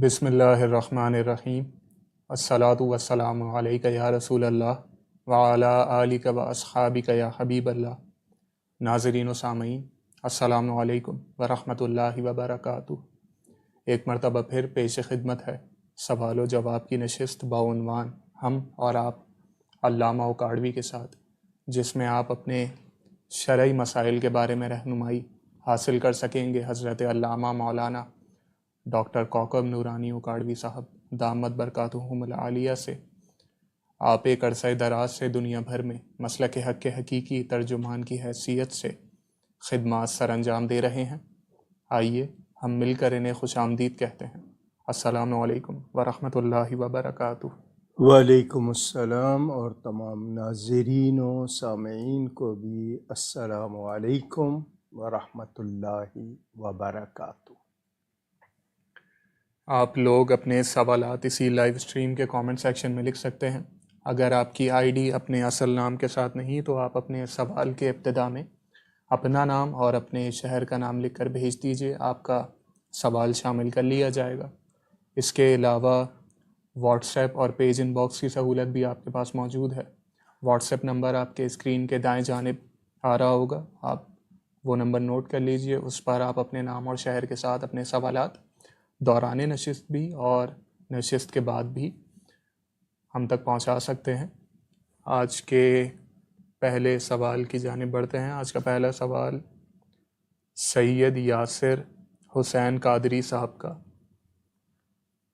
بسم اللہ الرحمن الرحیم۔ الصلاۃ والسلام علیک یا رسول اللہ وعلی آلک و اصحابک یا حبیب اللہ۔ ناظرین و سامعین، السلام علیکم ورحمۃ اللہ وبرکاتہ۔ ایک مرتبہ پھر پیش خدمت ہے سوال و جواب کی نشست بعنوان ہم اور آپ علامہ اکاڑوی کے ساتھ، جس میں آپ اپنے شرعی مسائل کے بارے میں رہنمائی حاصل کر سکیں گے حضرت علامہ مولانا ڈاکٹر کوکب نورانی اکاڑوی صاحب دامت برکاتہم العالیہ سے۔ آپ ایک عرصہ دراز سے دنیا بھر میں مسلک حق کے حقیقی ترجمان کی حیثیت سے خدمات سر انجام دے رہے ہیں۔ آئیے ہم مل کر انہیں خوش آمدید کہتے ہیں۔ السلام علیکم ورحمۃ اللہ وبرکاتہ۔ وعلیکم السلام، اور تمام ناظرین و سامعین کو بھی السلام علیکم ورحمۃ اللہ وبرکاتہ۔ آپ لوگ اپنے سوالات اسی لائیو سٹریم کے کامنٹ سیکشن میں لکھ سکتے ہیں۔ اگر آپ کی آئی ڈی اپنے اصل نام کے ساتھ نہیں تو آپ اپنے سوال کے ابتدا میں اپنا نام اور اپنے شہر کا نام لکھ کر بھیج دیجئے، آپ کا سوال شامل کر لیا جائے گا۔ اس کے علاوہ واٹس ایپ اور پیج ان باکس کی سہولت بھی آپ کے پاس موجود ہے۔ واٹس ایپ نمبر آپ کے اسکرین کے دائیں جانب آ رہا ہوگا، آپ وہ نمبر نوٹ کر لیجئے۔ اس پر آپ اپنے نام اور شہر کے ساتھ اپنے سوالات دوران نشست بھی اور نشست کے بعد بھی ہم تک پہنچا سکتے ہیں۔ آج کے پہلے سوال کی جانب بڑھتے ہیں۔ آج کا پہلا سوال سید یاسر حسین قادری صاحب کا۔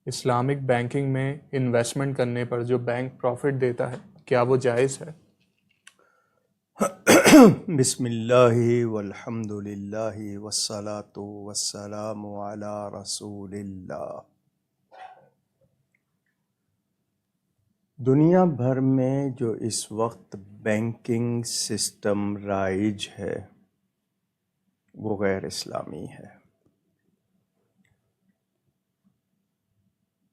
اسلامک بینکنگ میں انویسٹمنٹ کرنے پر جو بینک پروفٹ دیتا ہے، کیا وہ جائز ہے؟ بسم اللہ والحمد للہ والصلاة والسلام علی رسول اللہ۔ دنیا بھر میں جو اس وقت بینکنگ سسٹم رائج ہے وہ غیر اسلامی ہے۔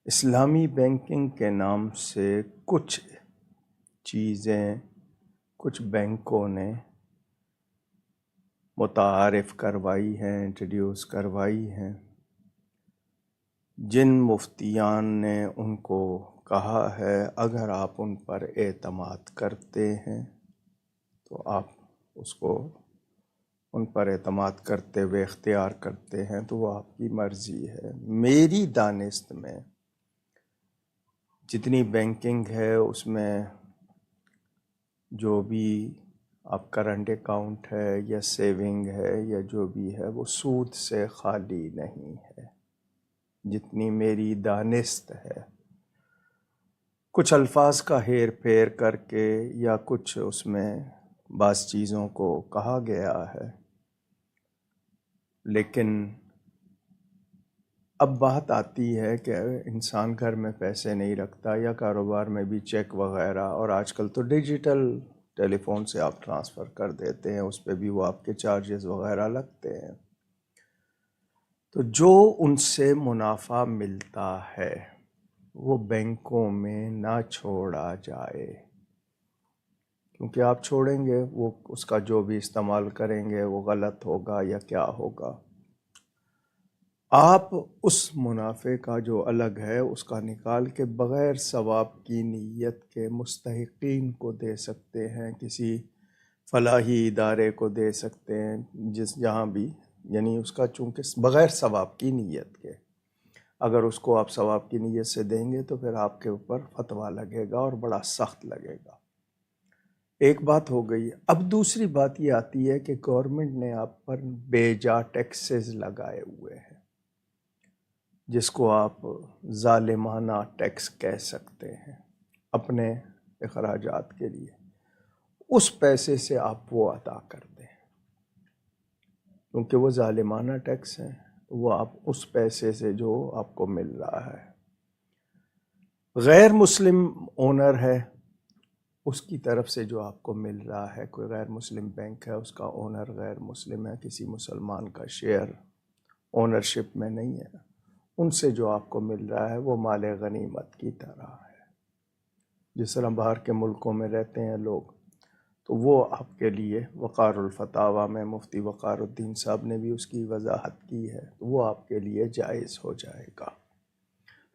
اسلامی بینکنگ کے نام سے کچھ چیزیں کچھ بینکوں نے متعارف کروائی ہیں، انٹروڈیوس کروائی ہیں، جن مفتیان نے ان کو کہا ہے اگر آپ ان پر اعتماد کرتے ہیں تو آپ اس کو ان پر اعتماد کرتے ہوئے اختیار کرتے ہیں تو وہ آپ کی مرضی ہے۔ میری دانست میں جتنی بینکنگ ہے اس میں جو بھی آپ کرنٹ اکاؤنٹ ہے یا سیونگ ہے یا جو بھی ہے وہ سود سے خالی نہیں ہے، جتنی میری دانست ہے۔ کچھ الفاظ کا ہیر پھیر کر کے یا کچھ اس میں بعض چیزوں کو کہا گیا ہے، لیکن اب بات آتی ہے کہ انسان گھر میں پیسے نہیں رکھتا یا کاروبار میں بھی چیک وغیرہ، اور آج کل تو ڈیجیٹل ٹیلی فون سے آپ ٹرانسفر کر دیتے ہیں، اس پہ بھی وہ آپ کے چارجز وغیرہ لگتے ہیں۔ تو جو ان سے منافع ملتا ہے وہ بینکوں میں نہ چھوڑا جائے، کیونکہ آپ چھوڑیں گے وہ اس کا جو بھی استعمال کریں گے وہ غلط ہوگا یا کیا ہوگا۔ آپ اس منافع کا جو الگ ہے اس کا نکال کے بغیر ثواب کی نیت کے مستحقین کو دے سکتے ہیں، کسی فلاحی ادارے کو دے سکتے ہیں، جہاں بھی، یعنی اس کا چونکہ بغیر ثواب کی نیت کے، اگر اس کو آپ ثواب کی نیت سے دیں گے تو پھر آپ کے اوپر فتویٰ لگے گا اور بڑا سخت لگے گا۔ ایک بات ہو گئی۔ اب دوسری بات یہ آتی ہے کہ گورنمنٹ نے آپ پر بے جا ٹیکسز لگائے ہوئے ہیں، جس کو آپ ظالمانہ ٹیکس کہہ سکتے ہیں، اپنے اخراجات کے لیے اس پیسے سے آپ وہ ادا کر دیں، کیونکہ وہ ظالمانہ ٹیکس ہیں، وہ آپ اس پیسے سے جو آپ کو مل رہا ہے۔ غیر مسلم اونر ہے، اس کی طرف سے جو آپ کو مل رہا ہے، کوئی غیر مسلم بینک ہے، اس کا اونر غیر مسلم ہے، کسی مسلمان کا شیئر اونرشپ میں نہیں ہے، ان سے جو آپ کو مل رہا ہے وہ مال غنیمت کی طرح ہے۔ جس طرح باہر کے ملکوں میں رہتے ہیں لوگ، تو وہ آپ کے لیے وقار الفتاویٰ میں مفتی وقار الدین صاحب نے بھی اس کی وضاحت کی ہے، تو وہ آپ کے لیے جائز ہو جائے گا۔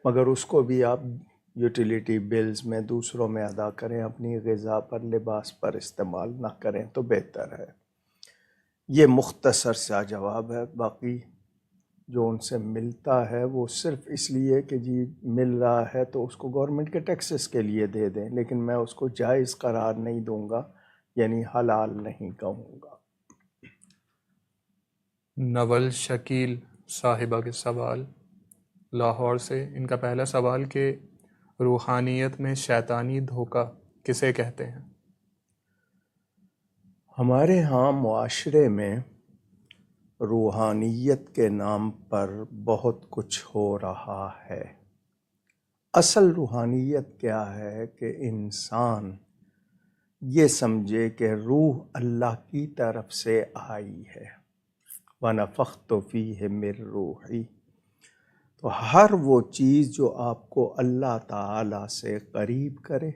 مگر اس کو بھی آپ یوٹیلیٹی بلز میں دوسروں میں ادا کریں، اپنی غذا پر، لباس پر استعمال نہ کریں تو بہتر ہے۔ یہ مختصر سا جواب ہے۔ باقی جو ان سے ملتا ہے وہ صرف اس لیے کہ جی مل رہا ہے تو اس کو گورنمنٹ کے ٹیکسز کے لیے دے دیں، لیکن میں اس کو جائز قرار نہیں دوں گا، یعنی حلال نہیں کہوں گا۔ نول شکیل صاحبہ کے سوال لاہور سے، ان کا پہلا سوال کہ روحانیت میں شیطانی دھوکہ کسے کہتے ہیں؟ ہمارے ہاں معاشرے میں روحانیت کے نام پر بہت کچھ ہو رہا ہے۔ اصل روحانیت کیا ہے کہ انسان یہ سمجھے کہ روح اللہ کی طرف سے آئی ہے، وَنَفَخْتُ فِيهِ مِن رُوحِي۔ تو ہر وہ چیز جو آپ کو اللہ تعالی سے قریب کرے،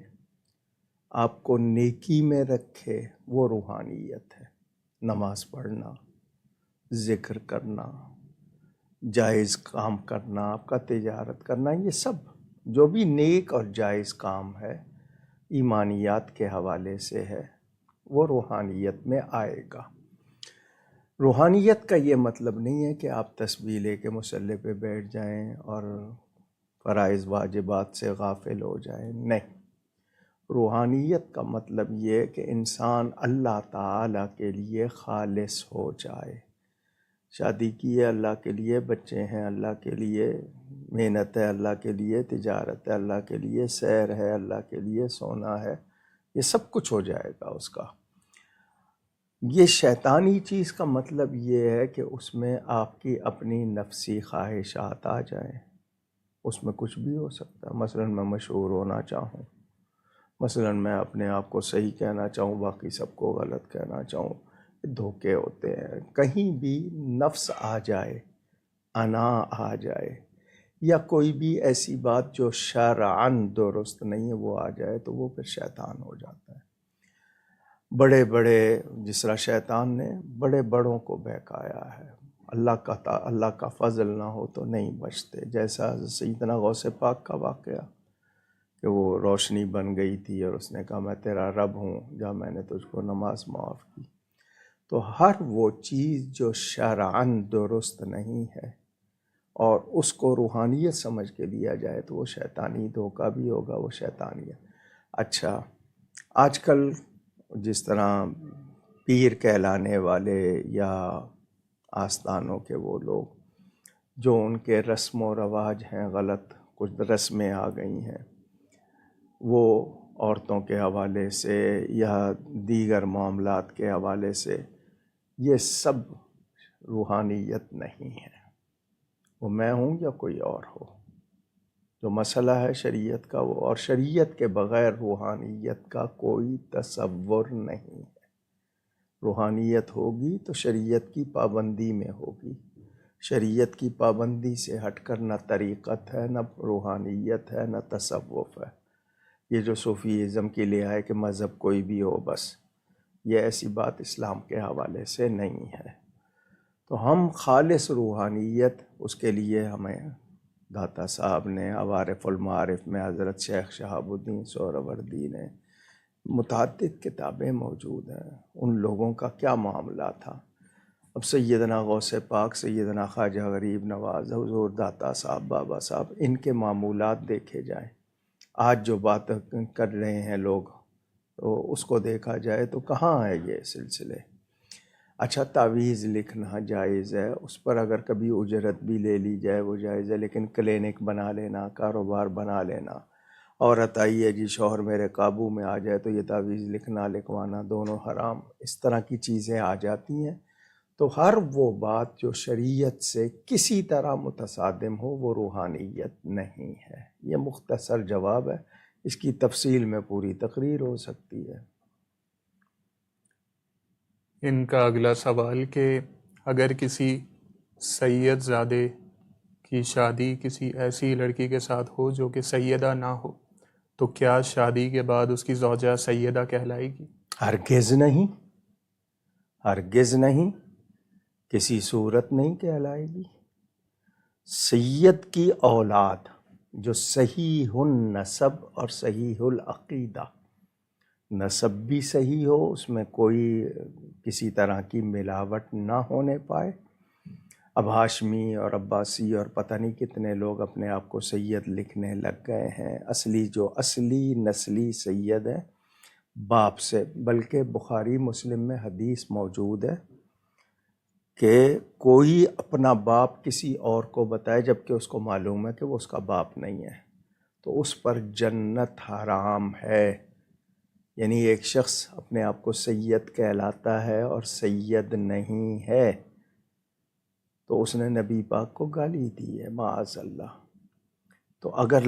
آپ کو نیکی میں رکھے، وہ روحانیت ہے۔ نماز پڑھنا، ذکر کرنا، جائز کام کرنا، آپ کا تجارت کرنا، یہ سب جو بھی نیک اور جائز کام ہے ایمانیات کے حوالے سے ہے، وہ روحانیت میں آئے گا۔ روحانیت کا یہ مطلب نہیں ہے کہ آپ تسبیح لے کے مصلی پہ بیٹھ جائیں اور فرائض واجبات سے غافل ہو جائیں، نہیں۔ روحانیت کا مطلب یہ کہ انسان اللہ تعالیٰ کے لیے خالص ہو جائے۔ شادی کی ہے اللہ کے لیے، بچے ہیں اللہ کے لیے، محنت ہے اللہ کے لیے، تجارت ہے اللہ کے لیے، سیر ہے اللہ کے لیے، سونا ہے، یہ سب کچھ ہو جائے گا اس کا۔ یہ شیطانی چیز کا مطلب یہ ہے کہ اس میں آپ کی اپنی نفسی خواہشات آ جائیں۔ اس میں کچھ بھی ہو سکتا ہے، مثلا میں مشہور ہونا چاہوں، مثلا میں اپنے آپ کو صحیح کہنا چاہوں، باقی سب کو غلط کہنا چاہوں، دھوکے ہوتے ہیں۔ کہیں بھی نفس آ جائے، انا آ جائے، یا کوئی بھی ایسی بات جو شرعاً درست نہیں ہے وہ آ جائے تو وہ پھر شیطان ہو جاتا ہے۔ بڑے بڑے، جس طرح شیطان نے بڑے بڑوں کو بہکایا ہے، اللہ کا فضل نہ ہو تو نہیں بچتے، جیسا سیدنا غوث پاک کا واقعہ کہ وہ روشنی بن گئی تھی اور اس نے کہا میں تیرا رب ہوں، جا میں نے تجھ کو نماز معاف کی۔ تو ہر وہ چیز جو شرعاً درست نہیں ہے اور اس کو روحانیت سمجھ کے دیا جائے تو وہ شیطانی دھوکہ بھی ہوگا، وہ شیطانی ہے۔ اچھا، آج کل جس طرح پیر کہلانے والے یا آستانوں کے وہ لوگ جو ان کے رسم و رواج ہیں، غلط کچھ رسمیں آ گئی ہیں، وہ عورتوں کے حوالے سے یا دیگر معاملات کے حوالے سے، یہ سب روحانیت نہیں ہے۔ وہ میں ہوں یا کوئی اور ہو، جو مسئلہ ہے شریعت کا وہ، اور شریعت کے بغیر روحانیت کا کوئی تصور نہیں ہے۔ روحانیت ہوگی تو شریعت کی پابندی میں ہوگی، شریعت کی پابندی سے ہٹ کر نہ طریقت ہے، نہ روحانیت ہے، نہ تصوف ہے۔ یہ جو صوفیزم کی لے آئے کہ مذہب کوئی بھی ہو بس، یہ ایسی بات اسلام کے حوالے سے نہیں ہے۔ تو ہم خالص روحانیت، اس کے لیے ہمیں داتا صاحب نے عوارف المعارف میں حضرت شیخ شہاب الدین سہروردی نے متعدد کتابیں موجود ہیں، ان لوگوں کا کیا معاملہ تھا۔ اب سیدنا غوث پاک، سیدنا خواجہ غریب نواز، حضور داتا صاحب، بابا صاحب، ان کے معمولات دیکھے جائیں۔ آج جو بات کر رہے ہیں لوگ، تو اس کو دیکھا جائے تو کہاں ہے یہ سلسلے۔ اچھا، تعویذ لکھنا جائز ہے، اس پر اگر کبھی اجرت بھی لے لی جائے وہ جائز ہے، لیکن کلینک بنا لینا، کاروبار بنا لینا، عورت آئی ہے جی شوہر میرے قابو میں آ جائے تو یہ تعویذ لکھنا لکھوانا دونوں حرام، اس طرح کی چیزیں آ جاتی ہیں۔ تو ہر وہ بات جو شریعت سے کسی طرح متصادم ہو وہ روحانیت نہیں ہے۔ یہ مختصر جواب ہے، اس کی تفصیل میں پوری تقریر ہو سکتی ہے۔ ان کا اگلا سوال کہ اگر کسی سید زادے کی شادی کسی ایسی لڑکی کے ساتھ ہو جو کہ سیدہ نہ ہو تو کیا شادی کے بعد اس کی زوجہ سیدہ کہلائے گی؟ ہرگز نہیں، ہرگز نہیں، کسی صورت نہیں کہلائے گی۔ سید کی اولاد جو صحیح النسب اور صحیح العقیدہ، نسب بھی صحیح ہو، اس میں کوئی کسی طرح کی ملاوٹ نہ ہونے پائے۔ اب ہاشمی اور عباسی اور پتہ نہیں کتنے لوگ اپنے آپ کو سید لکھنے لگ گئے ہیں، اصلی نسلی سید ہے باپ سے۔ بلکہ بخاری مسلم میں حدیث موجود ہے کہ کوئی اپنا باپ کسی اور کو بتائے جبکہ اس کو معلوم ہے کہ وہ اس کا باپ نہیں ہے تو اس پر جنت حرام ہے۔ یعنی ایک شخص اپنے آپ کو سید کہلاتا ہے اور سید نہیں ہے تو اس نے نبی پاک کو گالی دی ہے، معاذ اللہ۔ تو اگر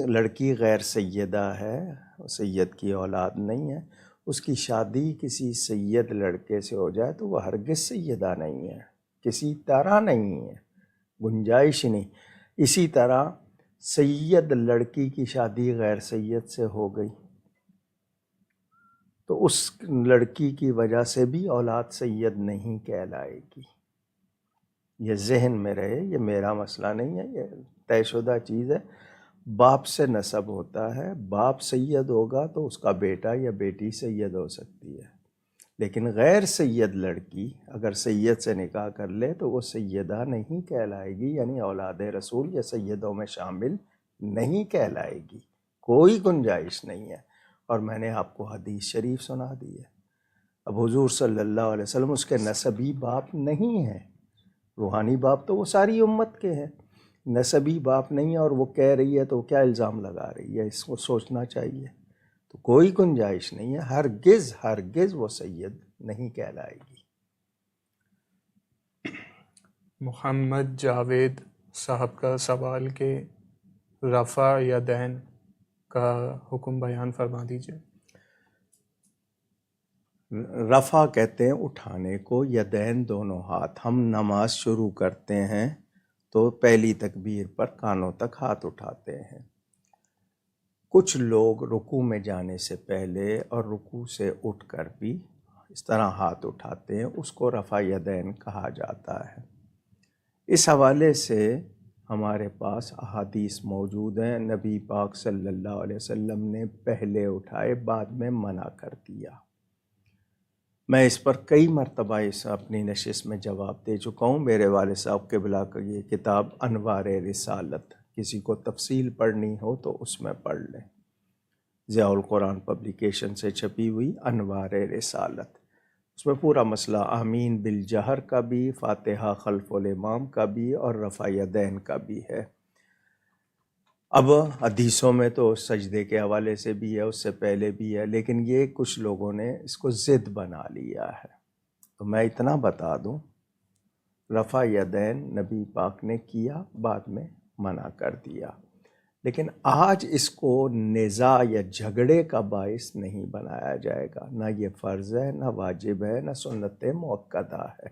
لڑکی غیر سیدہ ہے، سید کی اولاد نہیں ہے، اس کی شادی کسی سید لڑکے سے ہو جائے تو وہ ہرگز سیدہ نہیں ہے، کسی طرح نہیں ہے، گنجائش نہیں۔ اسی طرح سید لڑکی کی شادی غیر سید سے ہو گئی تو اس لڑکی کی وجہ سے بھی اولاد سید نہیں کہلائے گی۔ یہ ذہن میں رہے، یہ میرا مسئلہ نہیں ہے، یہ طے شدہ چیز ہے۔ باپ سے نسب ہوتا ہے، باپ سید ہوگا تو اس کا بیٹا یا بیٹی سید ہو سکتی ہے، لیکن غیر سید لڑکی اگر سید سے نکاح کر لے تو وہ سیدہ نہیں کہلائے گی، یعنی اولاد رسول یا سیدوں میں شامل نہیں کہلائے گی، کوئی گنجائش نہیں ہے۔ اور میں نے آپ کو حدیث شریف سنا دی ہے، اب حضور صلی اللہ علیہ وسلم اس کے نسبی باپ نہیں ہیں، روحانی باپ تو وہ ساری امت کے ہیں، نسبی باپ نہیں ہے، اور وہ کہہ رہی ہے تو کیا الزام لگا رہی ہے، اس کو سوچنا چاہیے۔ تو کوئی گنجائش نہیں ہے، ہرگز وہ سید نہیں کہلائے گی۔ محمد جاوید صاحب کا سوال کہ رفع یدین کا حکم بیان فرما دیجیے۔ رفع کہتے ہیں اٹھانے کو، یدین دونوں ہاتھ۔ ہم نماز شروع کرتے ہیں تو پہلی تکبیر پر کانوں تک ہاتھ اٹھاتے ہیں۔ کچھ لوگ رکوع میں جانے سے پہلے اور رکوع سے اٹھ کر بھی اس طرح ہاتھ اٹھاتے ہیں، اس کو رفع یدین کہا جاتا ہے۔ اس حوالے سے ہمارے پاس احادیث موجود ہیں، نبی پاک صلی اللہ علیہ وسلم نے پہلے اٹھائے، بعد میں منع کر دیا۔ میں اس پر کئی مرتبہ اپنی نشست میں جواب دے چکا ہوں۔ میرے والد صاحب قبلہ کا یہ کتاب انوار رسالت، کسی کو تفصیل پڑھنی ہو تو اس میں پڑھ لیں، ضیاء القرآن پبلیکیشن سے چھپی ہوئی انوار رسالت، اس میں پورا مسئلہ آمین بالجہر کا بھی، فاتحہ خلف الامام کا بھی اور رفع یدین کا بھی ہے۔ اب حدیثوں میں تو سجدے کے حوالے سے بھی ہے، اس سے پہلے بھی ہے، لیکن یہ کچھ لوگوں نے اس کو ضد بنا لیا ہے۔ تو میں اتنا بتا دوں، رفع یدین نبی پاک نے کیا، بعد میں منع کر دیا، لیکن آج اس کو نزاع یا جھگڑے کا باعث نہیں بنایا جائے گا، نہ یہ فرض ہے، نہ واجب ہے، نہ سنت مؤکدہ ہے،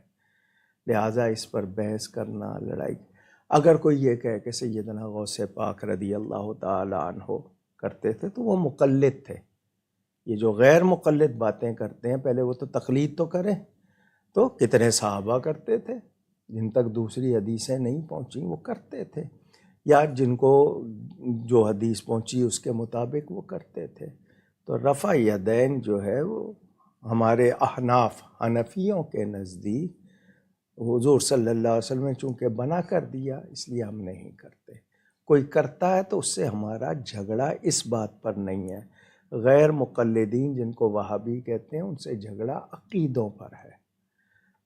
لہٰذا اس پر بحث کرنا، لڑائی۔ اگر کوئی یہ کہے کہ سیدنا غوث پاک رضی اللہ تعالی عنہ کرتے تھے تو وہ مقلد تھے، یہ جو غیر مقلد باتیں کرتے ہیں پہلے وہ تو تقلید تو کریں، تو کتنے صحابہ کرتے تھے جن تک دوسری حدیثیں نہیں پہنچیں وہ کرتے تھے، یا جن کو جو حدیث پہنچی اس کے مطابق وہ کرتے تھے۔ تو رفع یدین جو ہے وہ ہمارے احناف حنفیوں کے نزدیک حضور صلی اللہ علیہ وسلم نے چونکہ بنا کر دیا اس لیے ہم نہیں کرتے۔ کوئی کرتا ہے تو اس سے ہمارا جھگڑا اس بات پر نہیں ہے۔ غیر مقلدین جن کو وہابی کہتے ہیں ان سے جھگڑا عقیدوں پر ہے۔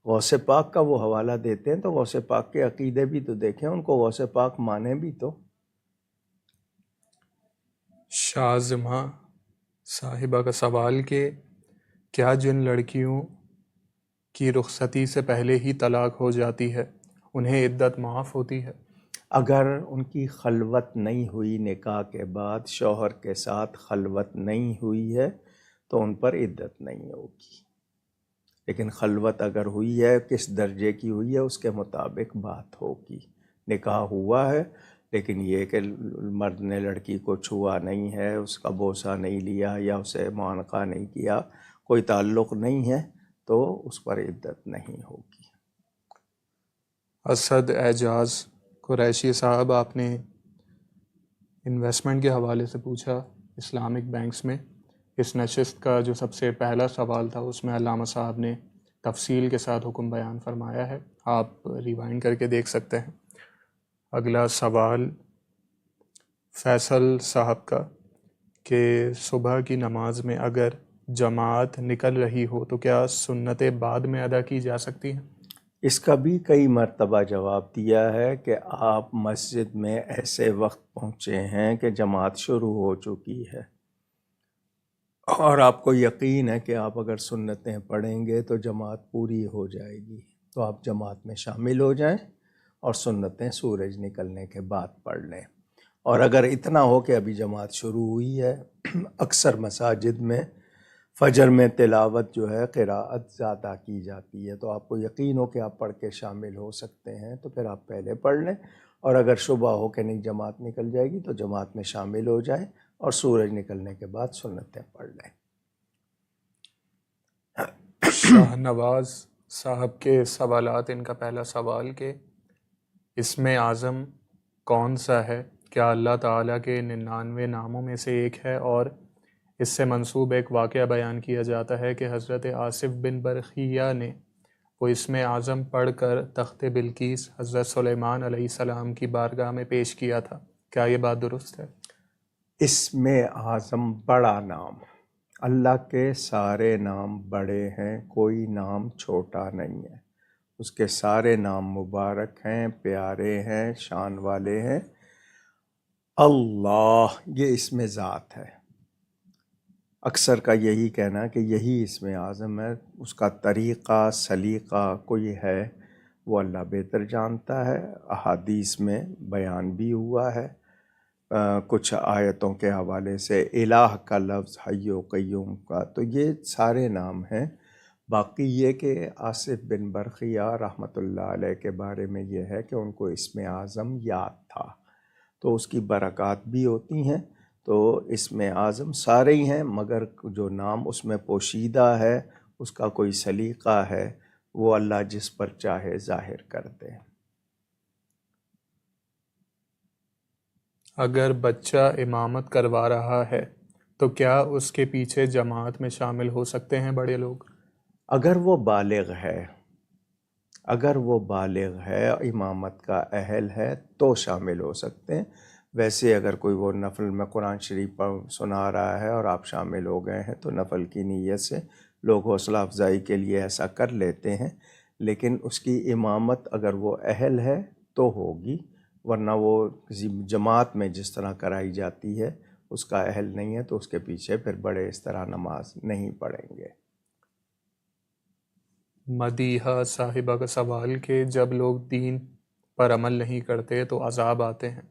غوث پاک کا وہ حوالہ دیتے ہیں تو غوث پاک کے عقیدے بھی تو دیکھیں، ان کو غوث پاک مانے بھی تو۔ شازمہ صاحبہ کا سوال کہ کیا جن لڑکیوں کی رخصتی سے پہلے ہی طلاق ہو جاتی ہے انہیں عدت معاف ہوتی ہے؟ اگر ان کی خلوت نہیں ہوئی، نکاح کے بعد شوہر کے ساتھ خلوت نہیں ہوئی ہے تو ان پر عدت نہیں ہوگی، لیکن خلوت اگر ہوئی ہے، کس درجے کی ہوئی ہے اس کے مطابق بات ہوگی۔ نکاح ہوا ہے لیکن یہ کہ مرد نے لڑکی کو چھوا نہیں ہے، اس کا بوسہ نہیں لیا یا اسے معانقہ نہیں کیا، کوئی تعلق نہیں ہے تو اس پر عدت نہیں ہوگی۔ اسد اعجاز قریشی صاحب، آپ نے انویسٹمنٹ کے حوالے سے پوچھا اسلامک بینکس میں. اس نشست کا جو سب سے پہلا سوال تھا اس میں علامہ صاحب نے تفصیل کے ساتھ حکم بیان فرمایا ہے، آپ ریوائنڈ کر کے دیکھ سکتے ہیں. اگلا سوال فیصل صاحب کا کہ صبح کی نماز میں اگر جماعت نکل رہی ہو تو کیا سنتیں بعد میں ادا کی جا سکتی ہیں؟ اس کا بھی کئی مرتبہ جواب دیا ہے کہ آپ مسجد میں ایسے وقت پہنچے ہیں کہ جماعت شروع ہو چکی ہے اور آپ کو یقین ہے کہ آپ اگر سنتیں پڑھیں گے تو جماعت پوری ہو جائے گی، تو آپ جماعت میں شامل ہو جائیں اور سنتیں سورج نکلنے کے بعد پڑھ لیں. اور اگر اتنا ہو کہ ابھی جماعت شروع ہوئی ہے، اکثر مساجد میں فجر میں تلاوت جو ہے قراءت زیادہ کی جاتی ہے، تو آپ کو یقین ہو کہ آپ پڑھ کے شامل ہو سکتے ہیں تو پھر آپ پہلے پڑھ لیں، اور اگر شبہ ہو کہ نہیں جماعت نکل جائے گی تو جماعت میں شامل ہو جائیں اور سورج نکلنے کے بعد سنتیں پڑھ لیں. شاہ نواز صاحب کے سوالات، ان کا پہلا سوال کہ اسم اعظم کون سا ہے؟ کیا اللہ تعالیٰ کے 99 ناموں میں سے ایک ہے؟ اور اس سے منسوب ایک واقعہ بیان کیا جاتا ہے کہ حضرت آصف بن برقیہ نے وہ اسم اعظم پڑھ کر تخت بلقیس حضرت سلیمان علیہ السلام کی بارگاہ میں پیش کیا تھا. کیا یہ بات درست ہے؟ اسم اعظم بڑا نام، اللہ کے سارے نام بڑے ہیں، کوئی نام چھوٹا نہیں ہے، اس کے سارے نام مبارک ہیں، پیارے ہیں، شان والے ہیں. اللہ یہ اسم ذات ہے، اکثر کا یہی کہنا کہ یہی اسم اعظم ہے. اس کا طریقہ سلیقہ کوئی ہے وہ اللہ بہتر جانتا ہے. احادیث میں بیان بھی ہوا ہے، کچھ آیتوں کے حوالے سے الہ کا لفظ، حی و قیوم کا، تو یہ سارے نام ہیں. باقی یہ کہ آصف بن برقیہ رحمۃ اللہ علیہ کے بارے میں یہ ہے کہ ان کو اسم اعظم یاد تھا، تو اس کی برکات بھی ہوتی ہیں. تو اسم اعظم سارے ہی ہیں، مگر جو نام اس میں پوشیدہ ہے، اس کا کوئی سلیقہ ہے، وہ اللہ جس پر چاہے ظاہر کر دے. اگر بچہ امامت کروا رہا ہے تو کیا اس کے پیچھے جماعت میں شامل ہو سکتے ہیں بڑے لوگ؟ اگر وہ بالغ ہے امامت کا اہل ہے تو شامل ہو سکتے ہیں. ویسے اگر کوئی وہ نفل میں قرآن شریف سنا رہا ہے اور آپ شامل ہو گئے ہیں تو نفل کی نیت سے لوگ حوصلہ افزائی کے لیے ایسا کر لیتے ہیں، لیکن اس کی امامت اگر وہ اہل ہے تو ہوگی، ورنہ وہ کسی جماعت میں جس طرح کرائی جاتی ہے اس کا اہل نہیں ہے تو اس کے پیچھے پھر بڑے اس طرح نماز نہیں پڑھیں گے. مدیحہ صاحبہ کا سوال کہ جب لوگ دین پر عمل نہیں کرتے تو عذاب آتے ہیں،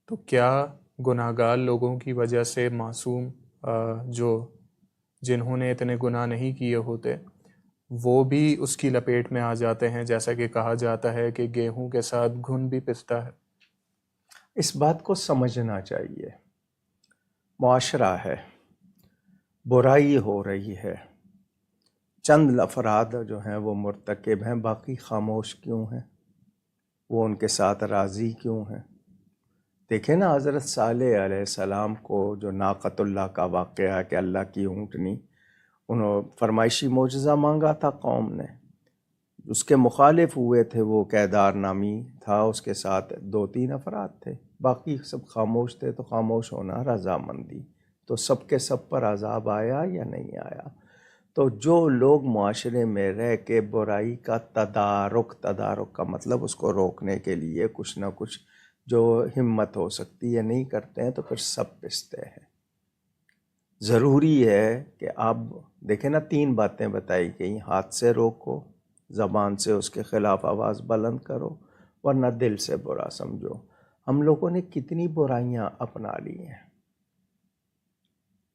تو کیا گناہگار لوگوں کی وجہ سے معصوم جنہوں نے اتنے گناہ نہیں کیے ہوتے وہ بھی اس کی لپیٹ میں آ جاتے ہیں، جیسا کہ کہا جاتا ہے کہ گیہوں کے ساتھ گھن بھی پستا ہے؟ اس بات کو سمجھنا چاہیے، معاشرہ ہے، برائی ہو رہی ہے، چند افراد جو ہیں وہ مرتکب ہیں، باقی خاموش کیوں ہیں؟ وہ ان کے ساتھ راضی کیوں ہیں؟ دیکھیں نا حضرت صالح علیہ السلام کو جو ناقۃ اللہ کا واقعہ ہے کہ اللہ کی اونٹنی، انہوں فرمائشی معجزہ مانگا تھا قوم نے، اس کے مخالف ہوئے تھے، وہ کیدار نامی تھا، اس کے ساتھ 2-3 افراد تھے، باقی سب خاموش تھے. تو خاموش ہونا رضامندی. تو سب کے سب پر عذاب آیا یا نہیں آیا؟ تو جو لوگ معاشرے میں رہ کے برائی کا تدارک کا مطلب اس کو روکنے کے لیے کچھ نہ کچھ جو ہمت ہو سکتی ہے نہیں کرتے ہیں تو پھر سب پستے ہیں. ضروری ہے کہ آپ دیکھیں نا 3 باتیں بتائی گئیں، ہاتھ سے روکو، زبان سے اس کے خلاف آواز بلند کرو، ورنہ دل سے برا سمجھو. ہم لوگوں نے کتنی برائیاں اپنا لی ہیں،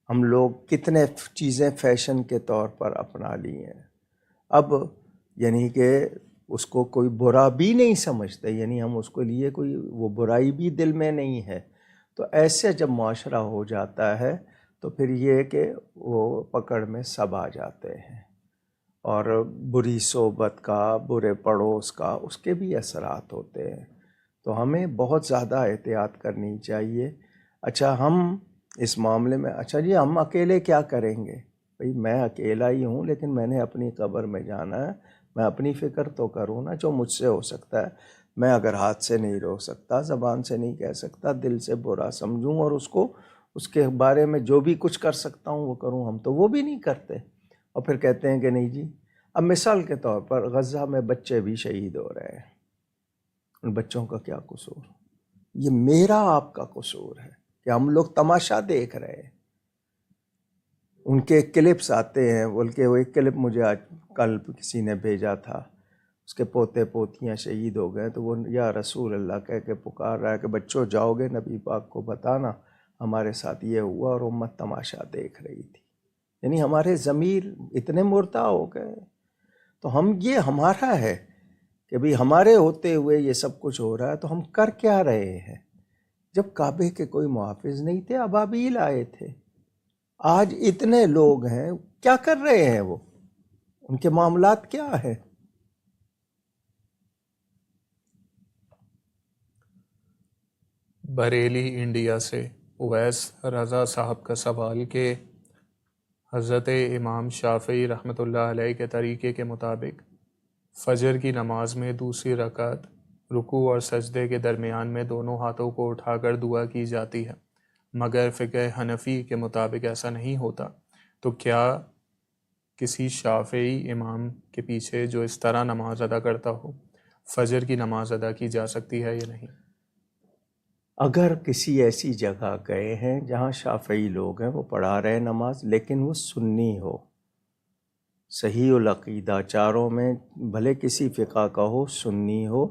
ہم لوگ کتنے چیزیں فیشن کے طور پر اپنا لی ہیں. اب یعنی کہ اس کو کوئی برا بھی نہیں سمجھتے، یعنی ہم اس کو لیے کوئی وہ برائی بھی دل میں نہیں ہے. تو ایسے جب معاشرہ ہو جاتا ہے تو پھر یہ کہ وہ پکڑ میں سب آ جاتے ہیں، اور بری صحبت کا، برے پڑوس کا، اس کے بھی اثرات ہوتے ہیں. تو ہمیں بہت زیادہ احتیاط کرنی چاہیے. اچھا ہم اس معاملے میں، اچھا جی ہم اکیلے کیا کریں گے؟ بھئی میں اکیلا ہی ہوں، لیکن میں نے اپنی قبر میں جانا ہے، میں اپنی فکر تو کروں نا جو مجھ سے ہو سکتا ہے۔ میں اگر ہاتھ سے نہیں روک سکتا، زبان سے نہیں کہہ سکتا، دل سے برا سمجھوں اور اس کے بارے میں جو بھی کچھ کر سکتا ہوں وہ کروں، ہم تو وہ بھی نہیں کرتے، اور پھر کہتے ہیں کہ نہیں جی۔ اب مثال کے طور پر غزہ میں بچے بھی شہید ہو رہے ہیں، ان بچوں کا کیا قصور؟ یہ میرا آپ کا قصور ہے کہ ہم لوگ تماشا دیکھ رہے ہیں۔ ان کے کلپس آتے ہیں، بلکہ وہ ایک کلپ مجھے آج کل کسی نے بھیجا تھا، اس کے پوتے پوتیاں شہید ہو گئے، تو وہ یا رسول اللہ کہہ کے پکار رہا ہے کہ بچوں جاؤ گے نبی پاک کو بتانا ہمارے ساتھ یہ ہوا، اور امت تماشا دیکھ رہی تھی۔ یعنی ہمارے ضمیر اتنے مردہ ہو گئے، تو ہم یہ ہمارا ہے کہ بھی ہمارے ہوتے ہوئے یہ سب کچھ ہو رہا ہے، تو ہم کر کیا رہے ہیں؟ جب کعبے کے کوئی محافظ نہیں تھے، ابابیل آئے تھے، آج اتنے لوگ ہیں، کیا کر رہے ہیں وہ؟ ان کے معاملات کیا ہیں؟ بریلی انڈیا سے اویس رضا صاحب کا سوال کہ حضرت امام شافعی رحمۃ اللہ علیہ کے طریقے کے مطابق فجر کی نماز میں دوسری رکعت رکوع اور سجدے کے درمیان میں دونوں ہاتھوں کو اٹھا کر دعا کی جاتی ہے، مگر فقہ حنفی کے مطابق ایسا نہیں ہوتا، تو کیا کسی شافعی امام کے پیچھے جو اس طرح نماز ادا کرتا ہو فجر کی نماز ادا کی جا سکتی ہے یا نہیں؟ اگر کسی ایسی جگہ گئے ہیں جہاں شافعی لوگ ہیں، وہ پڑھا رہے نماز، لیکن وہ سنی ہو، صحیح العقیدہ چاروں میں بھلے کسی فقہ کا ہو، سنی ہو،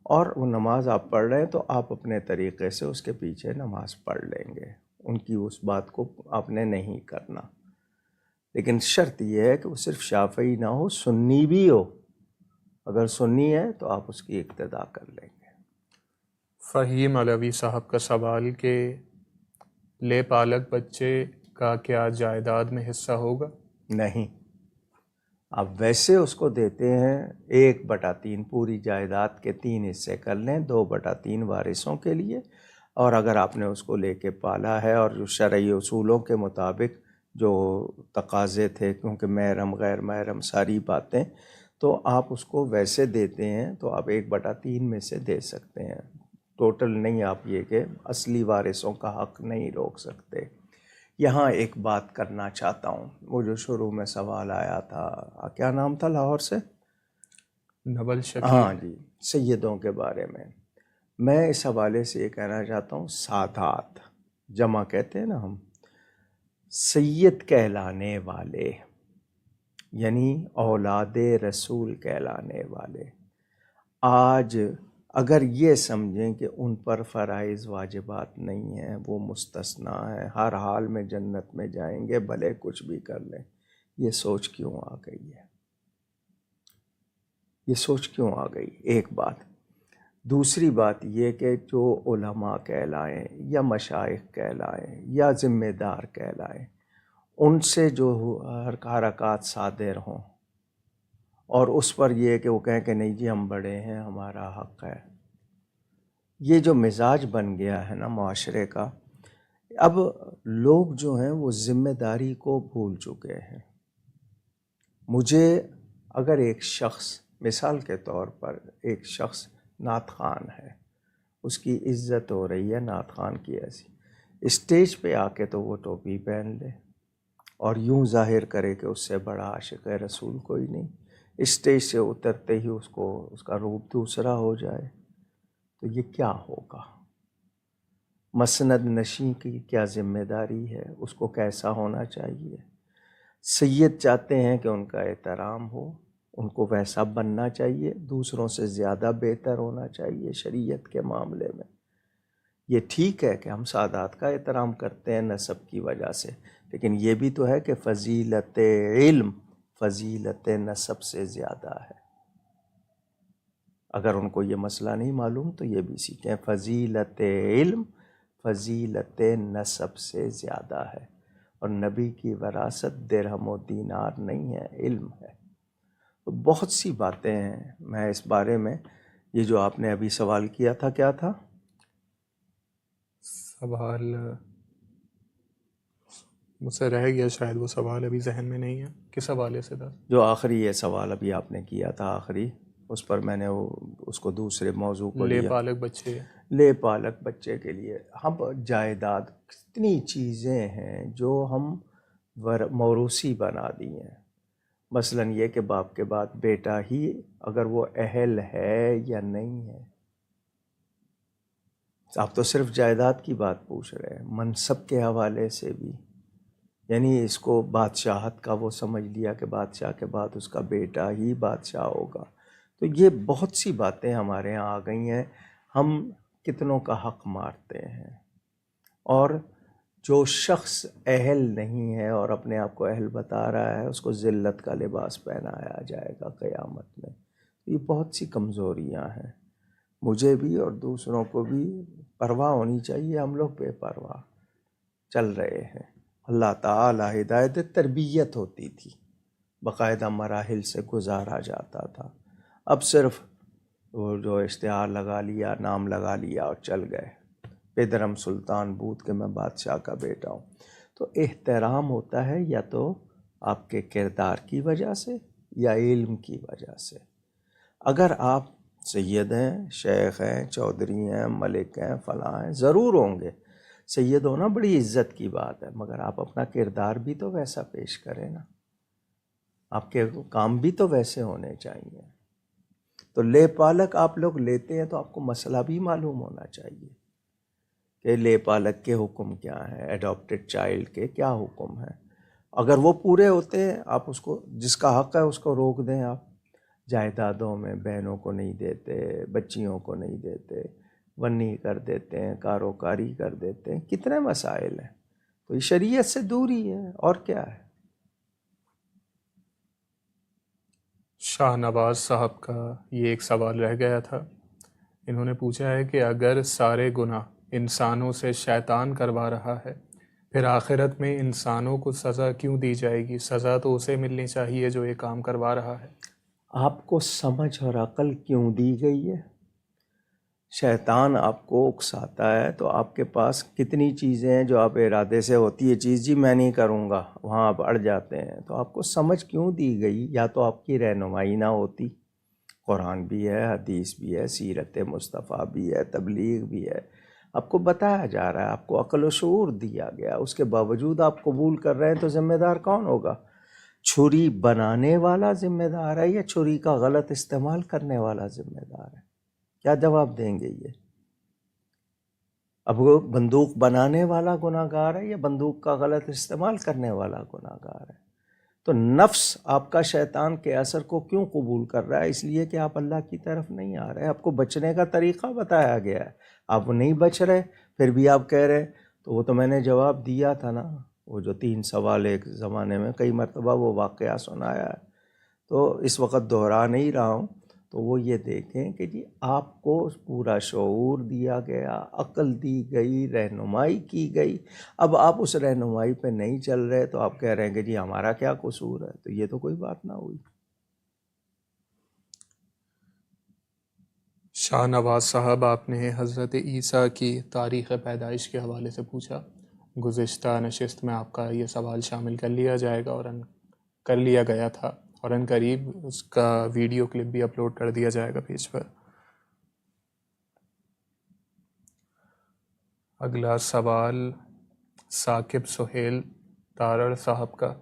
اور وہ نماز آپ پڑھ رہے ہیں، تو آپ اپنے طریقے سے اس کے پیچھے نماز پڑھ لیں گے، ان کی اس بات کو آپ نے نہیں کرنا۔ لیکن شرط یہ ہے کہ وہ صرف شافعی نہ ہو، سنی بھی ہو۔ اگر سنی ہے تو آپ اس کی اقتداء کر لیں گے۔ فہیم علوی صاحب کا سوال کہ لے پالک بچے کا کیا جائیداد میں حصہ ہوگا؟ نہیں، آپ ویسے اس کو دیتے ہیں 1/3 پوری جائیداد کے 3 حصے کر لیں، 2/3 وارثوں کے لیے، اور اگر آپ نے اس کو لے کے پالا ہے اور جو شرعی اصولوں کے مطابق جو تقاضے تھے، کیونکہ محرم غیر محرم ساری باتیں، تو آپ اس کو ویسے دیتے ہیں تو آپ 1/3 میں سے دے سکتے ہیں، ٹوٹل نہیں۔ آپ یہ کہ اصلی وارثوں کا حق نہیں روک سکتے۔ یہاں ایک بات کرنا چاہتا ہوں، وہ جو شروع میں سوال آیا تھا، کیا نام تھا لاہور سے؟ نول شکیل۔ ہاں جی، سیدوں کے بارے میں اس حوالے سے یہ کہنا چاہتا ہوں، سادات جمع کہتے ہیں نا ہم، سید کہلانے والے یعنی اولاد رسول کہلانے والے، آج اگر یہ سمجھیں کہ ان پر فرائض واجبات نہیں ہیں، وہ مستثنیٰ ہیں، ہر حال میں جنت میں جائیں گے بھلے کچھ بھی کر لیں، یہ سوچ کیوں آ گئی ہے؟ یہ سوچ کیوں آ گئی؟ ایک بات۔ دوسری بات یہ کہ جو علماء کہلائیں یا مشائخ کہلائیں یا ذمہ دار کہلائیں، ان سے جو حرکات صادر ہوں اور اس پر یہ کہ وہ کہیں کہ نہیں جی ہم بڑے ہیں، ہمارا حق ہے، یہ جو مزاج بن گیا ہے نا معاشرے کا، اب لوگ جو ہیں وہ ذمہ داری کو بھول چکے ہیں۔ مجھے اگر ایک شخص، مثال کے طور پر ایک شخص نعت خوان ہے، اس کی عزت ہو رہی ہے نعت خوان کی ایسی، اسٹیج پہ آ کے تو وہ ٹوپی پہن لے اور یوں ظاہر کرے کہ اس سے بڑا عاشق رسول کوئی نہیں، اسٹیج سے اترتے ہی اس کا روپ دوسرا ہو جائے، تو یہ کیا ہوگا؟ مسند نشین کی کیا ذمہ داری ہے؟ اس کو کیسا ہونا چاہیے؟ سید چاہتے ہیں کہ ان کا احترام ہو، ان کو ویسا بننا چاہیے، دوسروں سے زیادہ بہتر ہونا چاہیے شریعت کے معاملے میں۔ یہ ٹھیک ہے کہ ہم سادات کا احترام کرتے ہیں نسب کی وجہ سے، لیکن یہ بھی تو ہے کہ فضیلت علم فضیلت نسب سے زیادہ ہے۔ اگر ان کو یہ مسئلہ نہیں معلوم تو یہ بھی سیکھیں، فضیلت علم فضیلت نسب سے زیادہ ہے، اور نبی کی وراثت درہم و دینار نہیں ہے، علم ہے۔ تو بہت سی باتیں ہیں، میں اس بارے میں، یہ جو آپ نے ابھی سوال کیا تھا کیا تھا؟ سوال مجھ سے رہ گیا، شاید وہ سوال ابھی ذہن میں نہیں ہے، کس حوالے سے تھا؟ جو آخری یہ سوال ابھی آپ نے کیا تھا آخری، اس پر میں نے اس کو دوسرے موضوع کو لے لیا، پالک بچے۔ لے پالک بچے کے لیے ہم جائیداد، کتنی چیزیں ہیں جو ہم موروثی بنا دی ہیں. مثلا یہ کہ باپ کے بعد بیٹا ہی اگر وہ اہل ہے یا نہیں ہے. آپ تو صرف جائیداد کی بات پوچھ رہے ہیں، منصب کے حوالے سے بھی، یعنی اس کو بادشاہت کا وہ سمجھ لیا کہ بادشاہ کے بعد اس کا بیٹا ہی بادشاہ ہوگا. تو یہ بہت سی باتیں ہمارے ہاں آ گئی ہیں. ہم کتنوں کا حق مارتے ہیں، اور جو شخص اہل نہیں ہے اور اپنے آپ کو اہل بتا رہا ہے، اس کو ذلت کا لباس پہنایا جائے گا قیامت میں. یہ بہت سی کمزوریاں ہیں، مجھے بھی اور دوسروں کو بھی پرواہ ہونی چاہیے. ہم لوگ بے پرواہ چل رہے ہیں. اللہ تعالی ہدایت تربیت ہوتی تھی، باقاعدہ مراحل سے گزارا جاتا تھا. اب صرف وہ جو اشتہار لگا لیا، نام لگا لیا اور چل گئے. پیدرم سلطان بود کہ میں بادشاہ کا بیٹا ہوں. تو احترام ہوتا ہے یا تو آپ کے کردار کی وجہ سے یا علم کی وجہ سے. اگر آپ سید ہیں، شیخ ہیں، چودھری ہیں، ملک ہیں، فلاں ہیں، ضرور ہوں گے. سید ہونا بڑی عزت کی بات ہے، مگر آپ اپنا کردار بھی تو ویسا پیش کریں نا، آپ کے کام بھی تو ویسے ہونے چاہیے. تو لے پالک آپ لوگ لیتے ہیں تو آپ کو مسئلہ بھی معلوم ہونا چاہیے کہ لے پالک کے حکم کیا ہیں، ایڈاپٹڈ چائلڈ کے کیا حکم ہیں. اگر وہ پورے ہوتے ہیں، آپ اس کو، جس کا حق ہے اس کو روک دیں. آپ جائیدادوں میں بہنوں کو نہیں دیتے، بچیوں کو نہیں دیتے، ونی کر دیتے ہیں، کاروکاری کر دیتے ہیں، کتنے مسائل ہیں. تو یہ شریعت سے دوری ہے، اور کیا ہے. شاہ نواز صاحب کا یہ ایک سوال رہ گیا تھا. انہوں نے پوچھا ہے کہ اگر سارے گناہ انسانوں سے شیطان کروا رہا ہے، پھر آخرت میں انسانوں کو سزا کیوں دی جائے گی؟ سزا تو اسے ملنی چاہیے جو یہ کام کروا رہا ہے. آپ کو سمجھ اور عقل کیوں دی گئی ہے؟ شیطان آپ کو اکساتا ہے تو آپ کے پاس کتنی چیزیں ہیں جو آپ ارادے سے ہوتی ہے چیز، جی میں نہیں کروں گا، وہاں آپ اڑ جاتے ہیں. تو آپ کو سمجھ کیوں دی گئی؟ یا تو آپ کی رہنمائی نہ ہوتی. قرآن بھی ہے، حدیث بھی ہے، سیرت مصطفیٰ بھی ہے، تبلیغ بھی ہے، آپ کو بتایا جا رہا ہے، آپ کو عقل و شعور دیا گیا، اس کے باوجود آپ قبول کر رہے ہیں. تو ذمہ دار کون ہوگا؟ چھری بنانے والا ذمہ دار ہے یا چھری کا غلط استعمال کرنے والا ذمہ دار ہے؟ کیا جواب دیں گے یہ؟ اب وہ بندوق بنانے والا گناہ گار ہے یا بندوق کا غلط استعمال کرنے والا گناہ گار ہے؟ تو نفس آپ کا شیطان کے اثر کو کیوں قبول کر رہا ہے؟ اس لیے کہ آپ اللہ کی طرف نہیں آ رہے. آپ کو بچنے کا طریقہ بتایا گیا ہے، آپ نہیں بچ رہے، پھر بھی آپ کہہ رہے. تو وہ تو میں نے جواب دیا تھا نا، وہ جو 3 سوال ایک زمانے میں کئی مرتبہ وہ واقعہ سنایا ہے، تو اس وقت دہرا نہیں رہا ہوں. تو وہ یہ دیکھیں کہ جی آپ کو پورا شعور دیا گیا، عقل دی گئی، رہنمائی کی گئی. اب آپ اس رہنمائی پہ نہیں چل رہے تو آپ کہہ رہے ہیں کہ جی ہمارا کیا قصور ہے. تو یہ تو کوئی بات نہ ہوئی. شاہ نواز صاحب، آپ نے حضرت عیسیٰ کی تاریخ پیدائش کے حوالے سے پوچھا. گزشتہ نشست میں آپ کا یہ سوال شامل کر لیا جائے گا، اور کر لیا گیا تھا، اور ان قریب اس کا ویڈیو کلپ بھی اپلوڈ کر دیا جائے گا پیج پر. اگلا سوال ثاقب سہیل تارڑ صاحب کا.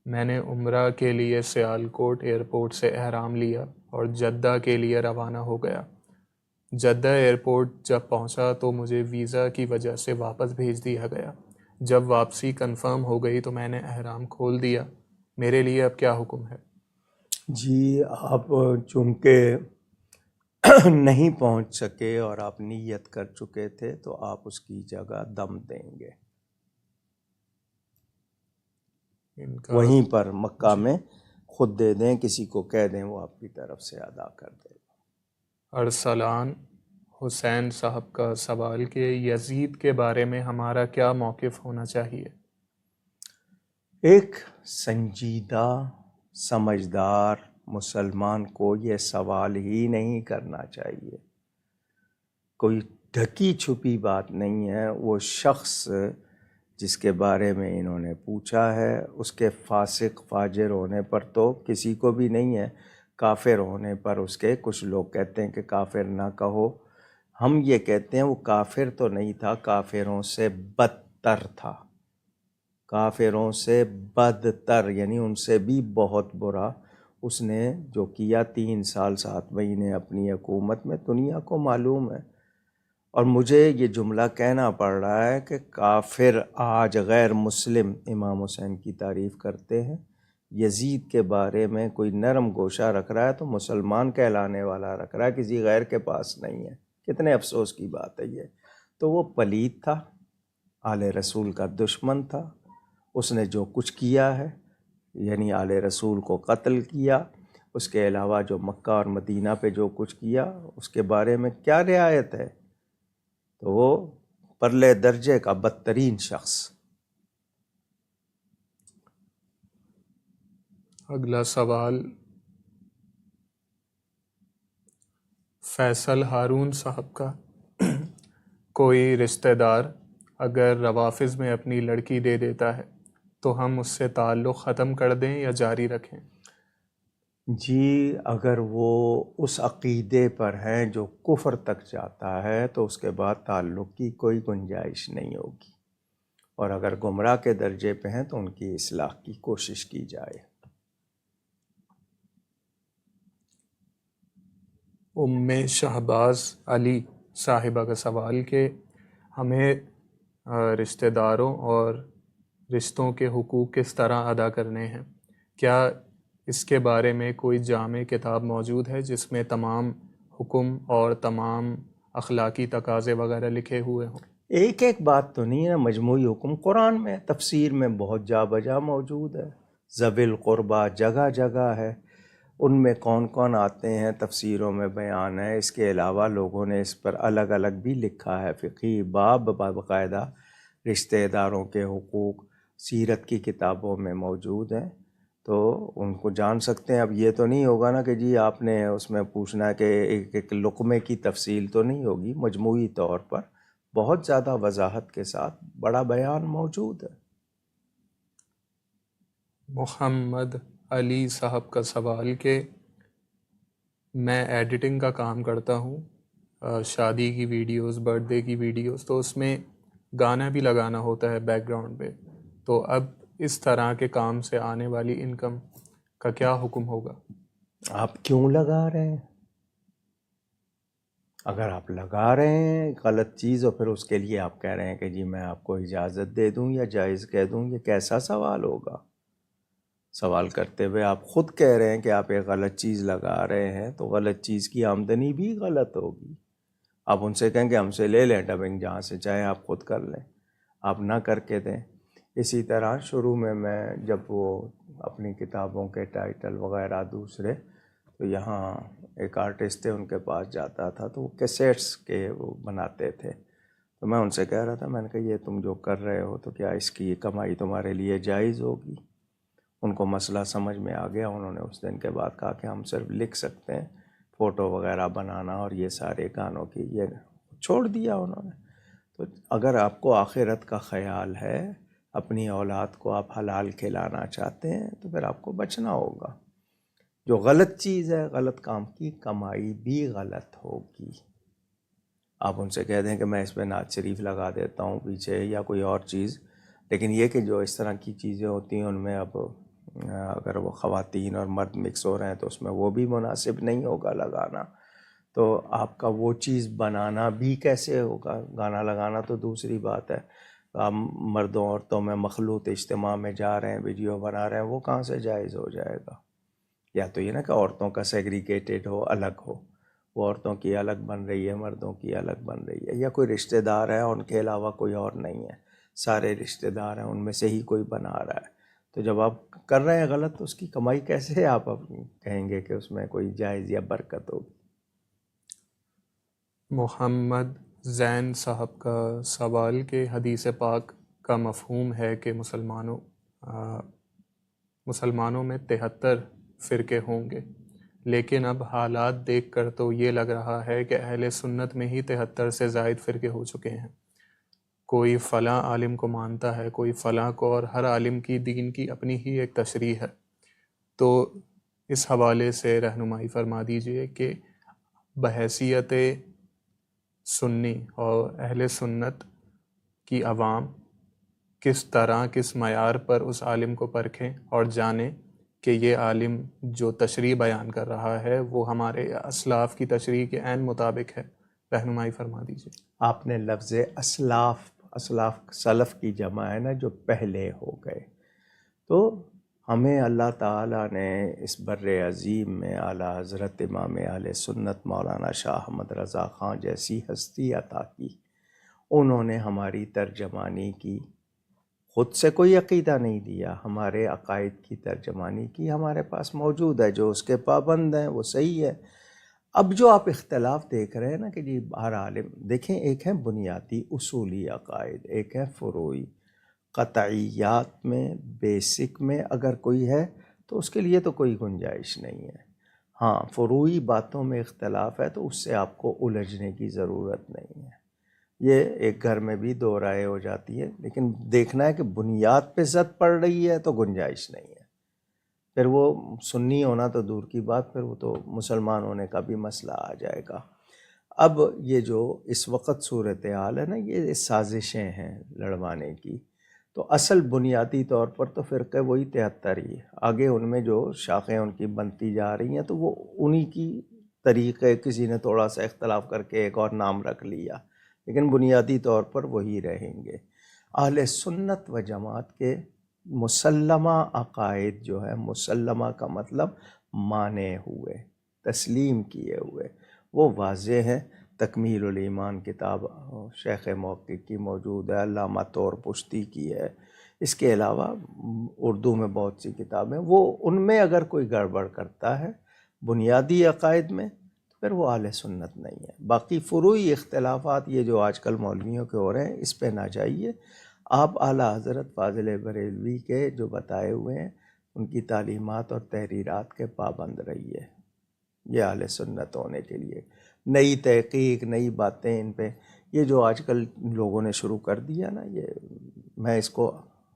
میں نے عمرہ کے لیے سیالکوٹ ایئرپورٹ سے احرام لیا اور جدہ کے لیے روانہ ہو گیا. جدہ ایئرپورٹ جب پہنچا تو مجھے ویزا کی وجہ سے واپس بھیج دیا گیا. جب واپسی کنفرم ہو گئی تو میں نے احرام کھول دیا. میرے لیے اب کیا حکم ہے؟ جی آپ چونکہ نہیں پہنچ سکے اور آپ نیت کر چکے تھے تو آپ اس کی جگہ دم دیں گے ان کا وہیں پر مکہ میں، خود دے دیں، کسی کو کہہ دیں، وہ آپ کی طرف سے ادا کر دے گا. ارسلان حسین صاحب کا سوال کہ یزید کے بارے میں ہمارا کیا موقف ہونا چاہیے؟ ایک سنجیدہ سمجھدار مسلمان کو یہ سوال ہی نہیں کرنا چاہیے. کوئی ڈھکی چھپی بات نہیں ہے. وہ شخص جس کے بارے میں انہوں نے پوچھا ہے اس کے فاسق فاجر ہونے پر تو کسی کو بھی نہیں ہے، کافر ہونے پر اس کے کچھ لوگ کہتے ہیں کہ کافر نہ کہو. ہم یہ کہتے ہیں وہ کافر تو نہیں تھا، کافروں سے بدتر تھا، کافروں سے بدتر، یعنی ان سے بھی بہت برا. اس نے جو کیا 3 سال 7 مہینے اپنی حکومت میں، دنیا کو معلوم ہے. اور مجھے یہ جملہ کہنا پڑ رہا ہے کہ کافر آج غیر مسلم امام حسین کی تعریف کرتے ہیں. یزید کے بارے میں کوئی نرم گوشہ رکھ رہا ہے تو مسلمان کہلانے والا رکھ رہا ہے، کسی غیر کے پاس نہیں ہے. کتنے افسوس کی بات ہے یہ. تو وہ پلید تھا، آل رسول کا دشمن تھا. اس نے جو کچھ کیا ہے یعنی آل رسول کو قتل کیا، اس کے علاوہ جو مکہ اور مدینہ پہ جو کچھ کیا اس کے بارے میں کیا رعایت ہے؟ تو وہ پرلے درجے کا بدترین شخص. اگلا سوال فیصل ہارون صاحب کا. کوئی رشتہ دار اگر روافظ میں اپنی لڑکی دے دیتا ہے تو ہم اس سے تعلق ختم کر دیں یا جاری رکھیں؟ جی اگر وہ اس عقیدے پر ہیں جو کفر تک جاتا ہے تو اس کے بعد تعلق کی کوئی گنجائش نہیں ہوگی، اور اگر گمراہ کے درجے پہ ہیں تو ان کی اصلاح کی کوشش کی جائے. ام شہباز علی صاحبہ کا سوال کہ ہمیں رشتہ داروں اور رشتوں کے حقوق کس طرح ادا کرنے ہیں. کیا اس کے بارے میں کوئی جامع کتاب موجود ہے جس میں تمام حکم اور تمام اخلاقی تقاضے وغیرہ لکھے ہوئے ہوں؟ ایک ایک بات تو نہیں ہے، مجموعی حکم قرآن میں، تفسیر میں بہت جا بجا موجود ہے. ذوی القربہ جگہ جگہ ہے، ان میں کون کون آتے ہیں تفسیروں میں بیان ہے. اس کے علاوہ لوگوں نے اس پر الگ الگ بھی لکھا ہے، فقہی باب باقاعدہ رشتہ داروں کے حقوق سیرت کی کتابوں میں موجود ہیں، تو ان کو جان سکتے ہیں. اب یہ تو نہیں ہوگا نا کہ جی آپ نے اس میں پوچھنا ہے کہ ایک ایک لقمے کی تفصیل تو نہیں ہوگی، مجموعی طور پر بہت زیادہ وضاحت کے ساتھ بڑا بیان موجود ہے. محمد علی صاحب کا سوال کہ میں ایڈیٹنگ کا کام کرتا ہوں، شادی کی ویڈیوز، برتھ ڈے کی ویڈیوز، تو اس میں گانا بھی لگانا ہوتا ہے بیک گراؤنڈ پہ. تو اب اس طرح کے کام سے آنے والی انکم کا کیا حکم ہوگا؟ آپ کیوں لگا رہے ہیں؟ اگر آپ لگا رہے ہیں غلط چیز اور پھر اس کے لیے آپ کہہ رہے ہیں کہ جی میں آپ کو اجازت دے دوں یا جائز کہہ دوں، یہ کیسا سوال ہوگا؟ سوال کرتے ہوئے آپ خود کہہ رہے ہیں کہ آپ ایک غلط چیز لگا رہے ہیں، تو غلط چیز کی آمدنی بھی غلط ہوگی. آپ ان سے کہیں کہ ہم سے لے لیں ڈبنگ، جہاں سے چاہے آپ خود کر لیں، آپ نہ کر کے دیں. اسی طرح شروع میں جب وہ اپنی کتابوں کے ٹائٹل وغیرہ دوسرے، تو یہاں ایک آرٹسٹ تھے ان کے پاس جاتا تھا تو وہ کیسیٹس کے وہ بناتے تھے. تو میں ان سے کہہ رہا تھا، میں نے کہا یہ تم جو کر رہے ہو تو کیا اس کی کمائی تمہارے لیے جائز ہوگی؟ ان کو مسئلہ سمجھ میں آ گیا. انہوں نے اس دن کے بعد کہا کہ ہم صرف لکھ سکتے ہیں، فوٹو وغیرہ بنانا اور یہ سارے گانوں کی یہ چھوڑ دیا انہوں نے. تو اگر آپ کو آخرت کا خیال ہے، اپنی اولاد کو آپ حلال کھلانا چاہتے ہیں، تو پھر آپ کو بچنا ہوگا. جو غلط چیز ہے، غلط کام کی کمائی بھی غلط ہوگی. آپ ان سے کہہ دیں کہ میں اس پہ نعت شریف لگا دیتا ہوں پیچھے یا کوئی اور چیز، لیکن یہ کہ جو اس طرح کی چیزیں ہوتی ہیں ان میں اب اگر وہ خواتین اور مرد مکس ہو رہے ہیں تو اس میں وہ بھی مناسب نہیں ہوگا لگانا. تو آپ کا وہ چیز بنانا بھی کیسے ہوگا؟ گانا لگانا تو دوسری بات ہے، آپ مردوں عورتوں میں مخلوط اجتماع میں جا رہے ہیں، ویڈیو بنا رہے ہیں، وہ کہاں سے جائز ہو جائے گا؟ یا تو یہ نا کہ عورتوں کا سیگریگیٹڈ ہو، الگ ہو، وہ عورتوں کی الگ بن رہی ہے، مردوں کی الگ بن رہی ہے، یا کوئی رشتہ دار ہے ان کے علاوہ کوئی اور نہیں ہے، سارے رشتہ دار ہیں، ان میں سے ہی کوئی بنا رہا ہے. تو جب آپ کر رہے ہیں غلط تو اس کی کمائی کیسے آپ کہیں گے کہ اس میں کوئی جائز یا برکت ہوگی؟ محمد زین صاحب کا سوال کہ حدیث پاک کا مفہوم ہے کہ مسلمانوں میں 73 فرقے ہوں گے، لیکن اب حالات دیکھ کر تو یہ لگ رہا ہے کہ اہل سنت میں ہی 73 سے زائد فرقے ہو چکے ہیں۔ کوئی فلاں عالم کو مانتا ہے، کوئی فلاں کو، اور ہر عالم کی دین کی اپنی ہی ایک تشریح ہے۔ تو اس حوالے سے رہنمائی فرما دیجئے کہ بحیثیت سنی اور اہل سنت کی عوام کس طرح، کس معیار پر اس عالم کو پرکھیں اور جانیں کہ یہ عالم جو تشریح بیان کر رہا ہے وہ ہمارے اسلاف کی تشریح کے عین مطابق ہے۔ رہنمائی فرما دیجیے۔ آپ نے لفظ اسلاف سلف کی جمع ہے نا، جو پہلے ہو گئے، تو ہمیں اللہ تعالیٰ نے اس بر عظیم میں اعلیٰ حضرت امام اہل سنت مولانا شاہ احمد رضا خان جیسی ہستی عطا کی۔ انہوں نے ہماری ترجمانی کی، خود سے کوئی عقیدہ نہیں دیا، ہمارے عقائد کی ترجمانی کی، ہمارے پاس موجود ہے، جو اس کے پابند ہیں وہ صحیح ہے۔ اب جو آپ اختلاف دیکھ رہے ہیں نا کہ جی ہر عالم، دیکھیں ایک ہے بنیادی اصولی عقائد، ایک ہے فروعی، قطعیات میں بیسک میں اگر کوئی ہے تو اس کے لیے تو کوئی گنجائش نہیں ہے۔ ہاں فروعی باتوں میں اختلاف ہے تو اس سے آپ کو الجھنے کی ضرورت نہیں ہے، یہ ایک گھر میں بھی دو رائے ہو جاتی ہے، لیکن دیکھنا ہے کہ بنیاد پہ زد پڑ رہی ہے تو گنجائش نہیں ہے۔ پھر وہ سنی ہونا تو دور کی بات، پھر وہ تو مسلمان ہونے کا بھی مسئلہ آ جائے گا۔ اب یہ جو اس وقت صورتحال ہے نا، یہ سازشیں ہیں لڑوانے کی، تو اصل بنیادی طور پر تو فرقے وہی 73 ہی ہے، آگے ان میں جو شاخیں ان کی بنتی جا رہی ہیں تو وہ انہی کی طریقے، کسی نے تھوڑا سا اختلاف کر کے ایک اور نام رکھ لیا، لیکن بنیادی طور پر وہی رہیں گے۔ اہل سنت و جماعت کے مسلمہ عقائد جو ہے، مسلمہ کا مطلب مانے ہوئے، تسلیم کیے ہوئے، وہ واضح ہیں۔ تکمیل الایمان کتاب شیخ محقق کی موجود ہے، علامہ طور پشتی کی ہے، اس کے علاوہ اردو میں بہت سی کتابیں، وہ ان میں اگر کوئی گڑبڑ کرتا ہے بنیادی عقائد میں تو پھر وہ اہل سنت نہیں ہے۔ باقی فروعی اختلافات یہ جو آج کل مولویوں کے ہو رہے ہیں، اس پہ نہ جائیے، آپ اعلیٰ حضرت فاضل بریلوی کے جو بتائے ہوئے ہیں ان کی تعلیمات اور تحریرات کے پابند رہیے، یہ اہل سنت ہونے کے لیے۔ نئی تحقیق، نئی باتیں ان پہ، یہ جو آج کل لوگوں نے شروع کر دیا نا، یہ میں اس کو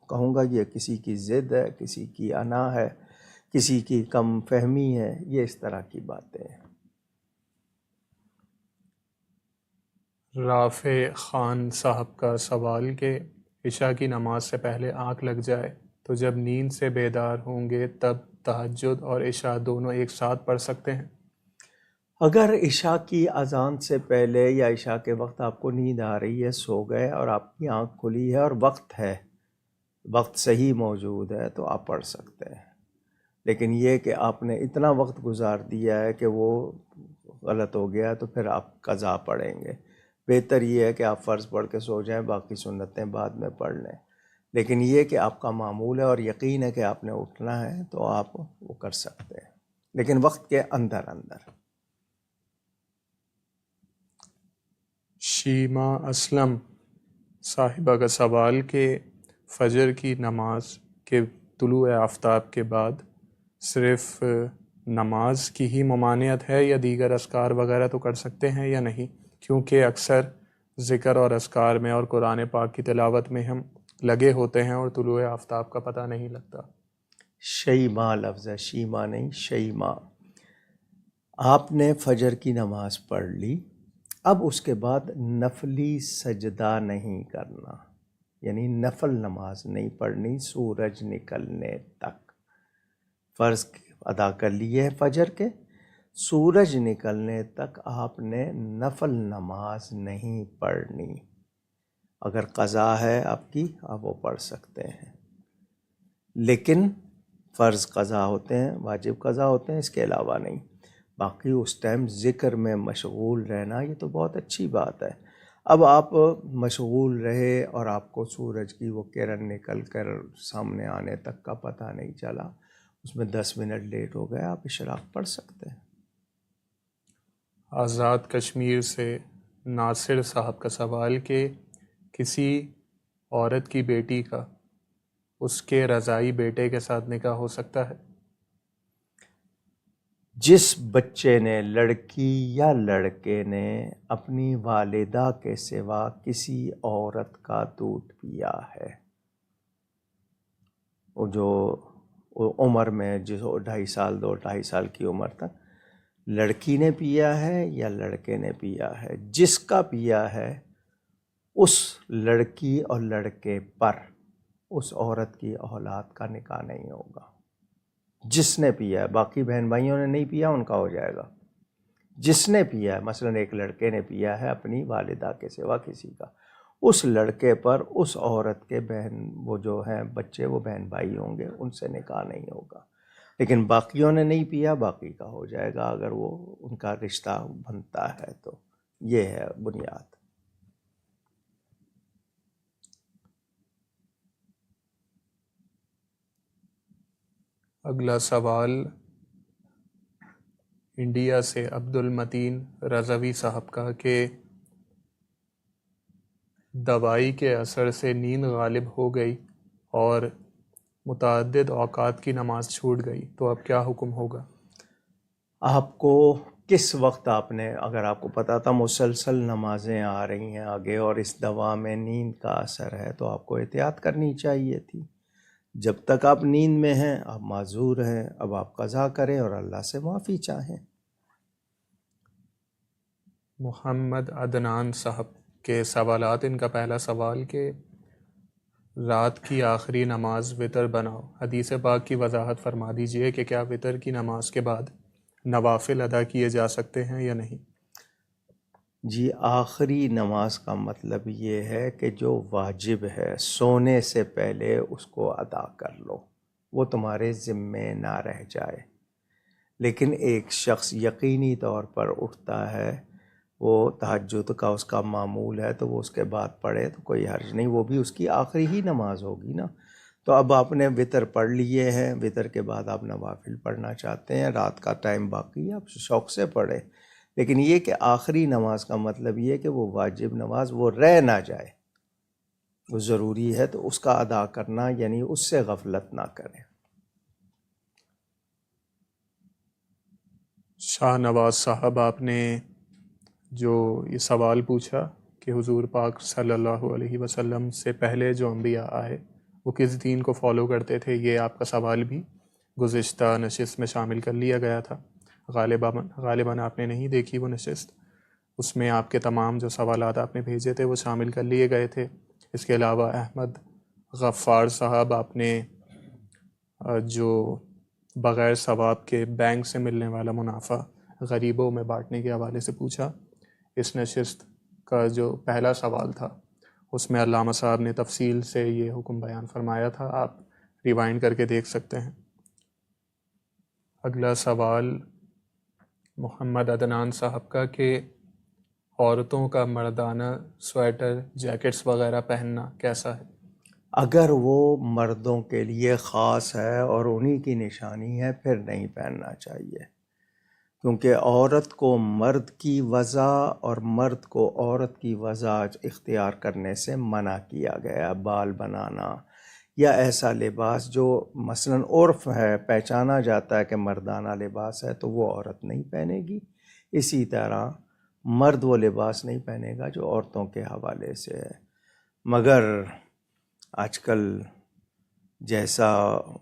کہوں گا یہ کسی کی ضد ہے، کسی کی انا ہے، کسی کی کم فہمی ہے، یہ اس طرح کی باتیں ہیں۔ رافع خان صاحب کا سوال کہ عشاء کی نماز سے پہلے آنکھ لگ جائے تو جب نیند سے بیدار ہوں گے تب تہجد اور عشاء دونوں ایک ساتھ پڑھ سکتے ہیں؟ اگر عشاء کی اذان سے پہلے یا عشاء کے وقت آپ کو نیند آ رہی ہے، سو گئے اور آپ کی آنکھ کھلی ہے اور وقت ہے، وقت صحیح موجود ہے، تو آپ پڑھ سکتے ہیں۔ لیکن یہ کہ آپ نے اتنا وقت گزار دیا ہے کہ وہ غلط ہو گیا تو پھر آپ قضا پڑھیں گے۔ بہتر یہ ہے کہ آپ فرض پڑھ کے سو جائیں، باقی سنتیں بعد میں پڑھ لیں۔ لیکن یہ کہ آپ کا معمول ہے اور یقین ہے کہ آپ نے اٹھنا ہے تو آپ وہ کر سکتے ہیں، لیکن وقت کے اندر اندر۔ شیما اسلم صاحبہ کا سوال کہ فجر کی نماز کے طلوع آفتاب کے بعد صرف نماز کی ہی ممانعت ہے یا دیگر اذکار وغیرہ تو کر سکتے ہیں یا نہیں؟ کیونکہ اکثر ذکر اور اذکار میں اور قرآن پاک کی تلاوت میں ہم لگے ہوتے ہیں اور طلوع آفتاب کا پتہ نہیں لگتا۔ شیما لفظ ہے، شیما نہیں، شیما۔ آپ نے فجر کی نماز پڑھ لی، اب اس کے بعد نفلی سجدہ نہیں کرنا، یعنی نفل نماز نہیں پڑھنی سورج نکلنے تک۔ فرض ادا کر لیے فجر کے، سورج نکلنے تک آپ نے نفل نماز نہیں پڑھنی۔ اگر قضا ہے آپ کی، آپ وہ پڑھ سکتے ہیں، لیکن فرض قضا ہوتے ہیں، واجب قضا ہوتے ہیں، اس کے علاوہ نہیں۔ باقی اس ٹائم ذکر میں مشغول رہنا یہ تو بہت اچھی بات ہے۔ اب آپ مشغول رہے اور آپ کو سورج کی وہ کرن نکل کر سامنے آنے تک کا پتہ نہیں چلا، اس میں 10 منٹ لیٹ ہو گیا، آپ اشراق پڑھ سکتے ہیں۔ آزاد کشمیر سے ناصر صاحب کا سوال کہ کسی عورت کی بیٹی کا اس کے رضائی بیٹے کے ساتھ نکاح ہو سکتا ہے؟ جس بچے نے، لڑکی یا لڑکے نے، اپنی والدہ کے سوا کسی عورت کا دودھ پیا ہے، وہ جو عمر میں، جس 2.5 سال 2.5 سال کی عمر تک، لڑکی نے پیا ہے یا لڑکے نے پیا ہے، جس کا پیا ہے اس لڑکی اور لڑکے پر اس عورت کی اولاد کا نکاح نہیں ہوگا۔ جس نے پیا ہے، باقی بہن بھائیوں نے نہیں پیا، ان کا ہو جائے گا۔ جس نے پیا ہے، مثلا ایک لڑکے نے پیا ہے اپنی والدہ کے سوا کسی کا، اس لڑکے پر اس عورت کے بہن، وہ جو ہیں بچے، وہ بہن بھائی ہوں گے، ان سے نکاح نہیں ہوگا۔ لیکن باقیوں نے نہیں پیا، باقی کا ہو جائے گا اگر وہ ان کا رشتہ بنتا ہے تو۔ یہ ہے بنیاد۔ اگلا سوال انڈیا سے عبد المتین رضوی صاحب کا کہ دوائی کے اثر سے نیند غالب ہو گئی اور متعدد اوقات کی نماز چھوٹ گئی تو اب کیا حکم ہوگا؟ آپ کو کس وقت، آپ نے، اگر آپ کو پتا تھا مسلسل نمازیں آ رہی ہیں آگے اور اس دوا میں نیند کا اثر ہے، تو آپ کو احتیاط کرنی چاہیے تھی۔ جب تک آپ نیند میں ہیں آپ معذور ہیں، اب آپ قضا کریں اور اللہ سے معافی چاہیں۔ محمد عدنان صاحب کے سوالات، ان کا پہلا سوال کہ رات کی آخری نماز وتر بناؤ، حدیث پاک کی وضاحت فرما دیجئے کہ کیا وتر کی نماز کے بعد نوافل ادا کیے جا سکتے ہیں یا نہیں؟ جی، آخری نماز کا مطلب یہ ہے کہ جو واجب ہے سونے سے پہلے اس کو ادا کر لو، وہ تمہارے ذمے نہ رہ جائے۔ لیکن ایک شخص یقینی طور پر اٹھتا ہے، وہ تہجد کا اس کا معمول ہے، تو وہ اس کے بعد پڑھے تو کوئی حرج نہیں، وہ بھی اس کی آخری ہی نماز ہوگی نا۔ تو اب آپ نے وتر پڑھ لیے ہیں، وتر کے بعد آپ نوافل پڑھنا چاہتے ہیں، رات کا ٹائم باقی ہے، آپ شوق سے پڑھیں۔ لیکن یہ کہ آخری نماز کا مطلب یہ کہ وہ واجب نماز وہ رہ نہ جائے، وہ ضروری ہے تو اس کا ادا کرنا، یعنی اس سے غفلت نہ کریں۔ شاہ نواز صاحب، آپ نے جو یہ سوال پوچھا کہ حضور پاک صلی اللہ علیہ وسلم سے پہلے جو انبیاء آئے وہ کس دین کو فالو کرتے تھے، یہ آپ کا سوال بھی گزشتہ نشست میں شامل کر لیا گیا تھا۔ غالباً آپ نے نہیں دیکھی وہ نشست، اس میں آپ کے تمام جو سوالات آپ نے بھیجے تھے وہ شامل کر لیے گئے تھے۔ اس کے علاوہ احمد غفار صاحب، آپ نے جو بغیر ثواب کے بینک سے ملنے والا منافع غریبوں میں بانٹنے کے حوالے سے پوچھا۔ اس نشست کا جو پہلا سوال تھا اس میں علامہ صاحب نے تفصیل سے یہ حکم بیان فرمایا تھا، آپ ریوائنڈ کر کے دیکھ سکتے ہیں۔ اگلا سوال محمد عدنان صاحب کا کہ عورتوں کا مردانہ سویٹر، جیکٹس وغیرہ پہننا کیسا ہے؟ اگر وہ مردوں کے لیے خاص ہے اور انہی کی نشانی ہے پھر نہیں پہننا چاہیے، کیونکہ عورت کو مرد کی وضع اور مرد کو عورت کی وضع اختیار کرنے سے منع کیا گیا۔ بال بنانا یا ایسا لباس جو مثلا عرف ہے، پہچانا جاتا ہے کہ مردانہ لباس ہے، تو وہ عورت نہیں پہنے گی۔ اسی طرح مرد وہ لباس نہیں پہنے گا جو عورتوں کے حوالے سے ہے۔ مگر آج کل جیسا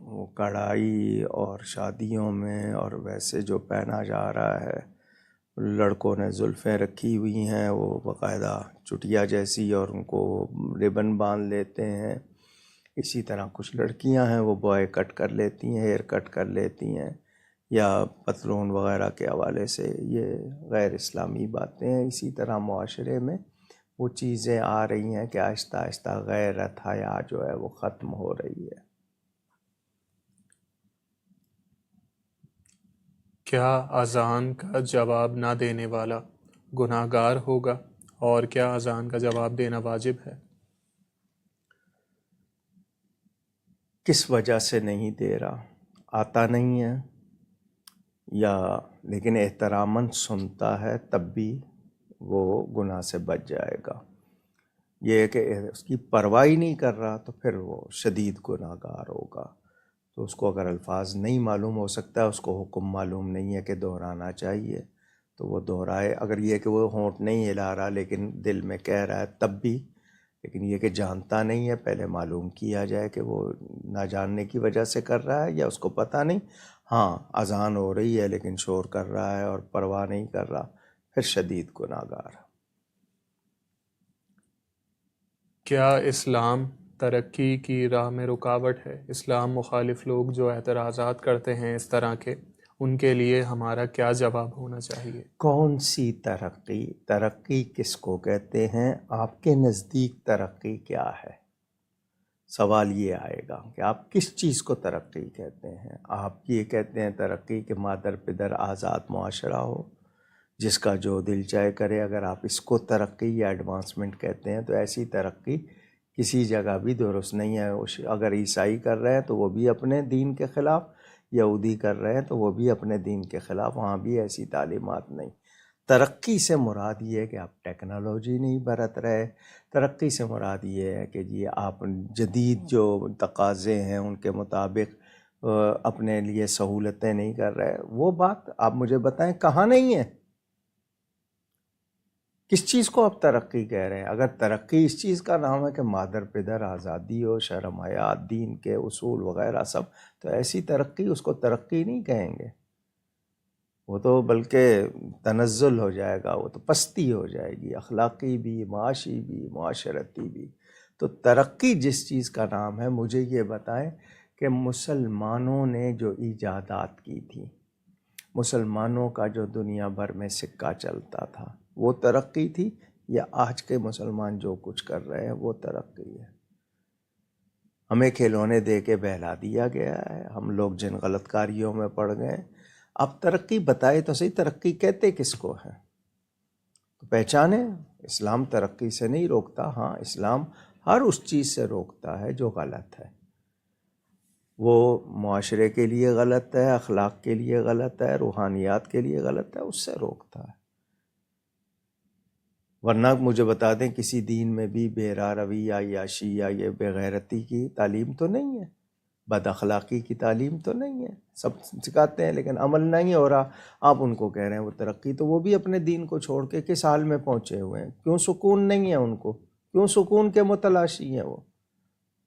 وہ کڑھائی اور شادیوں میں اور ویسے جو پہنا جا رہا ہے، لڑکوں نے زلفیں رکھی ہوئی ہیں وہ باقاعدہ چٹیا جیسی، اور ان کو ربن باندھ لیتے ہیں۔ اسی طرح کچھ لڑکیاں ہیں وہ بوائے کٹ کر لیتی ہیں، ہیئر کٹ کر لیتی ہیں، یا پتلون وغیرہ کے حوالے سے، یہ غیر اسلامی باتیں ہیں۔ اسی طرح معاشرے میں وہ چیزیں آ رہی ہیں کہ آہستہ آہستہ غیرت حیا جو ہے وہ ختم ہو رہی ہے۔ کیا اذان کا جواب نہ دینے والا گناہ گار ہوگا، اور کیا اذان کا جواب دینا واجب ہے؟ کس وجہ سے نہیں دے رہا؟ آتا نہیں ہے، یا لیکن احتراماً سنتا ہے، تب بھی وہ گناہ سے بچ جائے گا۔ یہ ہے کہ اس کی پرواہ نہیں کر رہا تو پھر وہ شدید گناہ گار ہوگا۔ تو اس کو اگر الفاظ نہیں معلوم، ہو سکتا ہے اس کو حکم معلوم نہیں ہے کہ دہرانا چاہیے تو وہ دہرائے. اگر یہ کہ وہ ہونٹ نہیں ہلا رہا لیکن دل میں کہہ رہا ہے تب بھی، لیکن یہ کہ جانتا نہیں ہے، پہلے معلوم کیا جائے کہ وہ نہ جاننے کی وجہ سے کر رہا ہے یا اس کو پتہ نہیں. ہاں اذان ہو رہی ہے لیکن شور کر رہا ہے اور پرواہ نہیں کر رہا، پھر شدید گناہگار. کیا اسلام ترقی کی راہ میں رکاوٹ ہے؟ اسلام مخالف لوگ جو اعتراضات کرتے ہیں اس طرح کے، ان کے لیے ہمارا کیا جواب ہونا چاہیے؟ کون سی ترقی؟ ترقی کس کو کہتے ہیں؟ آپ کے نزدیک ترقی کیا ہے؟ سوال یہ آئے گا کہ آپ کس چیز کو ترقی کہتے ہیں. آپ یہ کہتے ہیں ترقی کہ مادر پدر آزاد معاشرہ ہو، جس کا جو دل چاہے کرے. اگر آپ اس کو ترقی یا ایڈوانسمنٹ کہتے ہیں تو ایسی ترقی کسی جگہ بھی درست نہیں ہے. اگر عیسائی کر رہے ہیں تو وہ بھی اپنے دین کے خلاف، یہودی کر رہے ہیں تو وہ بھی اپنے دین کے خلاف، وہاں بھی ایسی تعلیمات نہیں. ترقی سے مراد یہ ہے کہ آپ ٹیکنالوجی نہیں برت رہے. ترقی سے مراد یہ ہے کہ جی آپ جدید جو تقاضے ہیں ان کے مطابق اپنے لیے سہولتیں نہیں کر رہے. وہ بات آپ مجھے بتائیں کہاں نہیں ہے؟ کس چیز کو آپ ترقی کہہ رہے ہیں؟ اگر ترقی اس چیز کا نام ہے کہ مادر پدر آزادی ہو، شرم حیات، دین کے اصول وغیرہ سب، تو ایسی ترقی اس کو ترقی نہیں کہیں گے. وہ تو بلکہ تنزل ہو جائے گا، وہ تو پستی ہو جائے گی، اخلاقی بھی، معاشی بھی، معاشرتی بھی. تو ترقی جس چیز کا نام ہے، مجھے یہ بتائیں کہ مسلمانوں نے جو ایجادات کی تھی، مسلمانوں کا جو دنیا بھر میں سکہ چلتا تھا، وہ ترقی تھی یا آج کے مسلمان جو کچھ کر رہے ہیں وہ ترقی ہے؟ ہمیں کھلونے دے کے بہلا دیا گیا ہے، ہم لوگ جن غلط کاریوں میں پڑ گئے. اب ترقی بتائے تو صحیح، ترقی کہتے کس کو ہے؟ تو پہچانے. اسلام ترقی سے نہیں روکتا. ہاں اسلام ہر اس چیز سے روکتا ہے جو غلط ہے، وہ معاشرے کے لیے غلط ہے، اخلاق کے لیے غلط ہے، روحانیات کے لیے غلط ہے، اس سے روکتا ہے. ورنہ مجھے بتا دیں کسی دین میں بھی بے راہ روی عیاشی یا یہ بے غیرتی کی تعلیم تو نہیں ہے، بد اخلاقی کی تعلیم تو نہیں ہے. سب سکھاتے ہیں لیکن عمل نہیں ہو رہا. آپ ان کو کہہ رہے ہیں وہ ترقی، تو وہ بھی اپنے دین کو چھوڑ کے کس حال میں پہنچے ہوئے ہیں؟ کیوں سکون نہیں ہے ان کو؟ کیوں سکون کے متلاشی ہیں وہ؟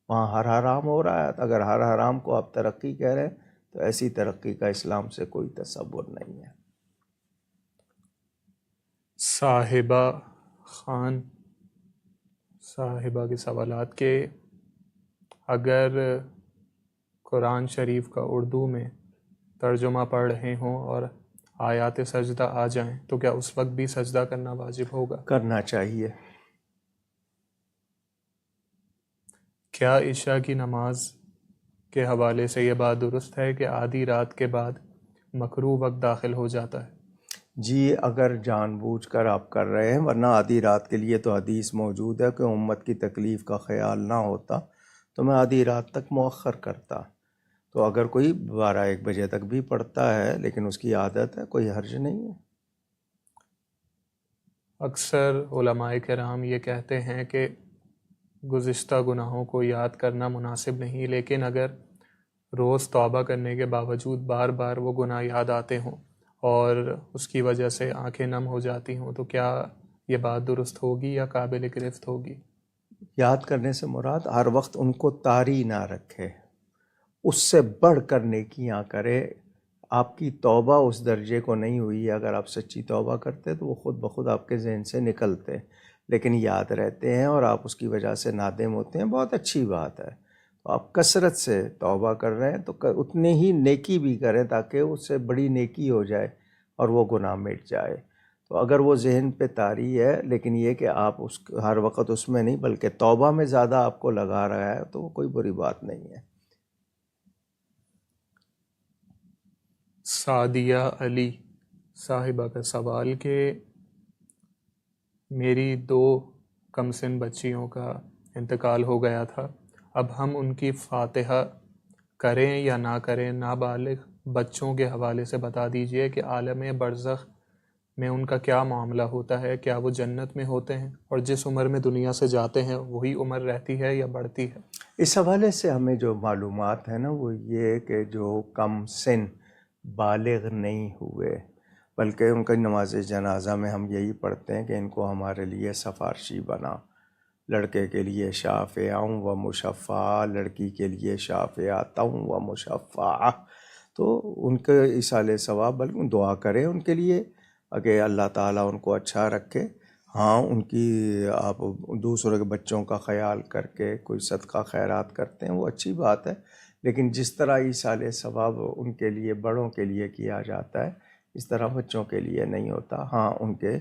وہاں ہر حرام ہو رہا ہے. اگر ہر حرام کو آپ ترقی کہہ رہے ہیں تو ایسی ترقی کا اسلام سے کوئی تصور نہیں ہے. صاحبہ خان صاحبہ کے سوالات کہ اگر قرآن شریف کا اردو میں ترجمہ پڑھ رہے ہوں اور آیات سجدہ آ جائیں تو کیا اس وقت بھی سجدہ کرنا واجب ہوگا؟ کرنا چاہیے. کیا عشاء کی نماز کے حوالے سے یہ بات درست ہے کہ آدھی رات کے بعد مکروہ وقت داخل ہو جاتا ہے؟ جی اگر جان بوجھ کر آپ کر رہے ہیں، ورنہ آدھی رات کے لیے تو حدیث موجود ہے کہ امت کی تکلیف کا خیال نہ ہوتا تو میں آدھی رات تک مؤخر کرتا. تو اگر کوئی 12-1 بجے تک بھی پڑھتا ہے لیکن اس کی عادت ہے، کوئی حرج نہیں ہے. اکثر علماء کرام یہ کہتے ہیں کہ گزشتہ گناہوں کو یاد کرنا مناسب نہیں، لیکن اگر روز توبہ کرنے کے باوجود بار بار وہ گناہ یاد آتے ہوں اور اس کی وجہ سے آنکھیں نم ہو جاتی ہوں تو کیا یہ بات درست ہوگی یا قابل گرفت ہوگی؟ یاد کرنے سے مراد ہر وقت ان کو طاری نہ رکھے، اس سے بڑھ کر نیکیاں کرے. آپ کی توبہ اس درجے کو نہیں ہوئی ہے. اگر آپ سچی توبہ کرتے تو وہ خود بخود آپ کے ذہن سے نکلتے، لیکن یاد رہتے ہیں اور آپ اس کی وجہ سے نادم ہوتے ہیں. بہت اچھی بات ہے. تو آپ کثرت سے توبہ کر رہے ہیں تو اتنے ہی نیکی بھی کریں تاکہ اس سے بڑی نیکی ہو جائے اور وہ گناہ مٹ جائے. تو اگر وہ ذہن پہ طاری ہے لیکن یہ کہ آپ اس ہر وقت اس میں نہیں بلکہ توبہ میں زیادہ آپ کو لگا رہا ہے تو وہ کوئی بری بات نہیں ہے. سعدیہ علی صاحبہ کا سوال کہ میری 2 کمسن بچیوں کا انتقال ہو گیا تھا، اب ہم ان کی فاتحہ کریں یا نہ کریں؟ نابالغ بچوں کے حوالے سے بتا دیجئے کہ عالم برزخ میں ان کا کیا معاملہ ہوتا ہے؟ کیا وہ جنت میں ہوتے ہیں؟ اور جس عمر میں دنیا سے جاتے ہیں وہی عمر رہتی ہے یا بڑھتی ہے؟ اس حوالے سے ہمیں جو معلومات ہیں نا وہ یہ کہ جو کم سن بالغ نہیں ہوئے، بلکہ ان کا نماز جنازہ میں ہم یہی پڑھتے ہیں کہ ان کو ہمارے لیے سفارشی بنا، لڑکے کے لیے شافع و مشفع، لڑکی کے لیے شافعۃ و مشفع، تو ان کے ایصال ثواب بلکہ دعا کریں ان کے لیے کہ اللہ تعالیٰ ان کو اچھا رکھے۔ ہاں ان کی آپ دوسروں کے بچوں کا خیال کر کے کوئی صدقہ خیرات کرتے ہیں وہ اچھی بات ہے، لیکن جس طرح ایصال ثواب ان کے لیے بڑوں کے لیے کیا جاتا ہے اس طرح بچوں کے لیے نہیں ہوتا۔ ہاں ان کے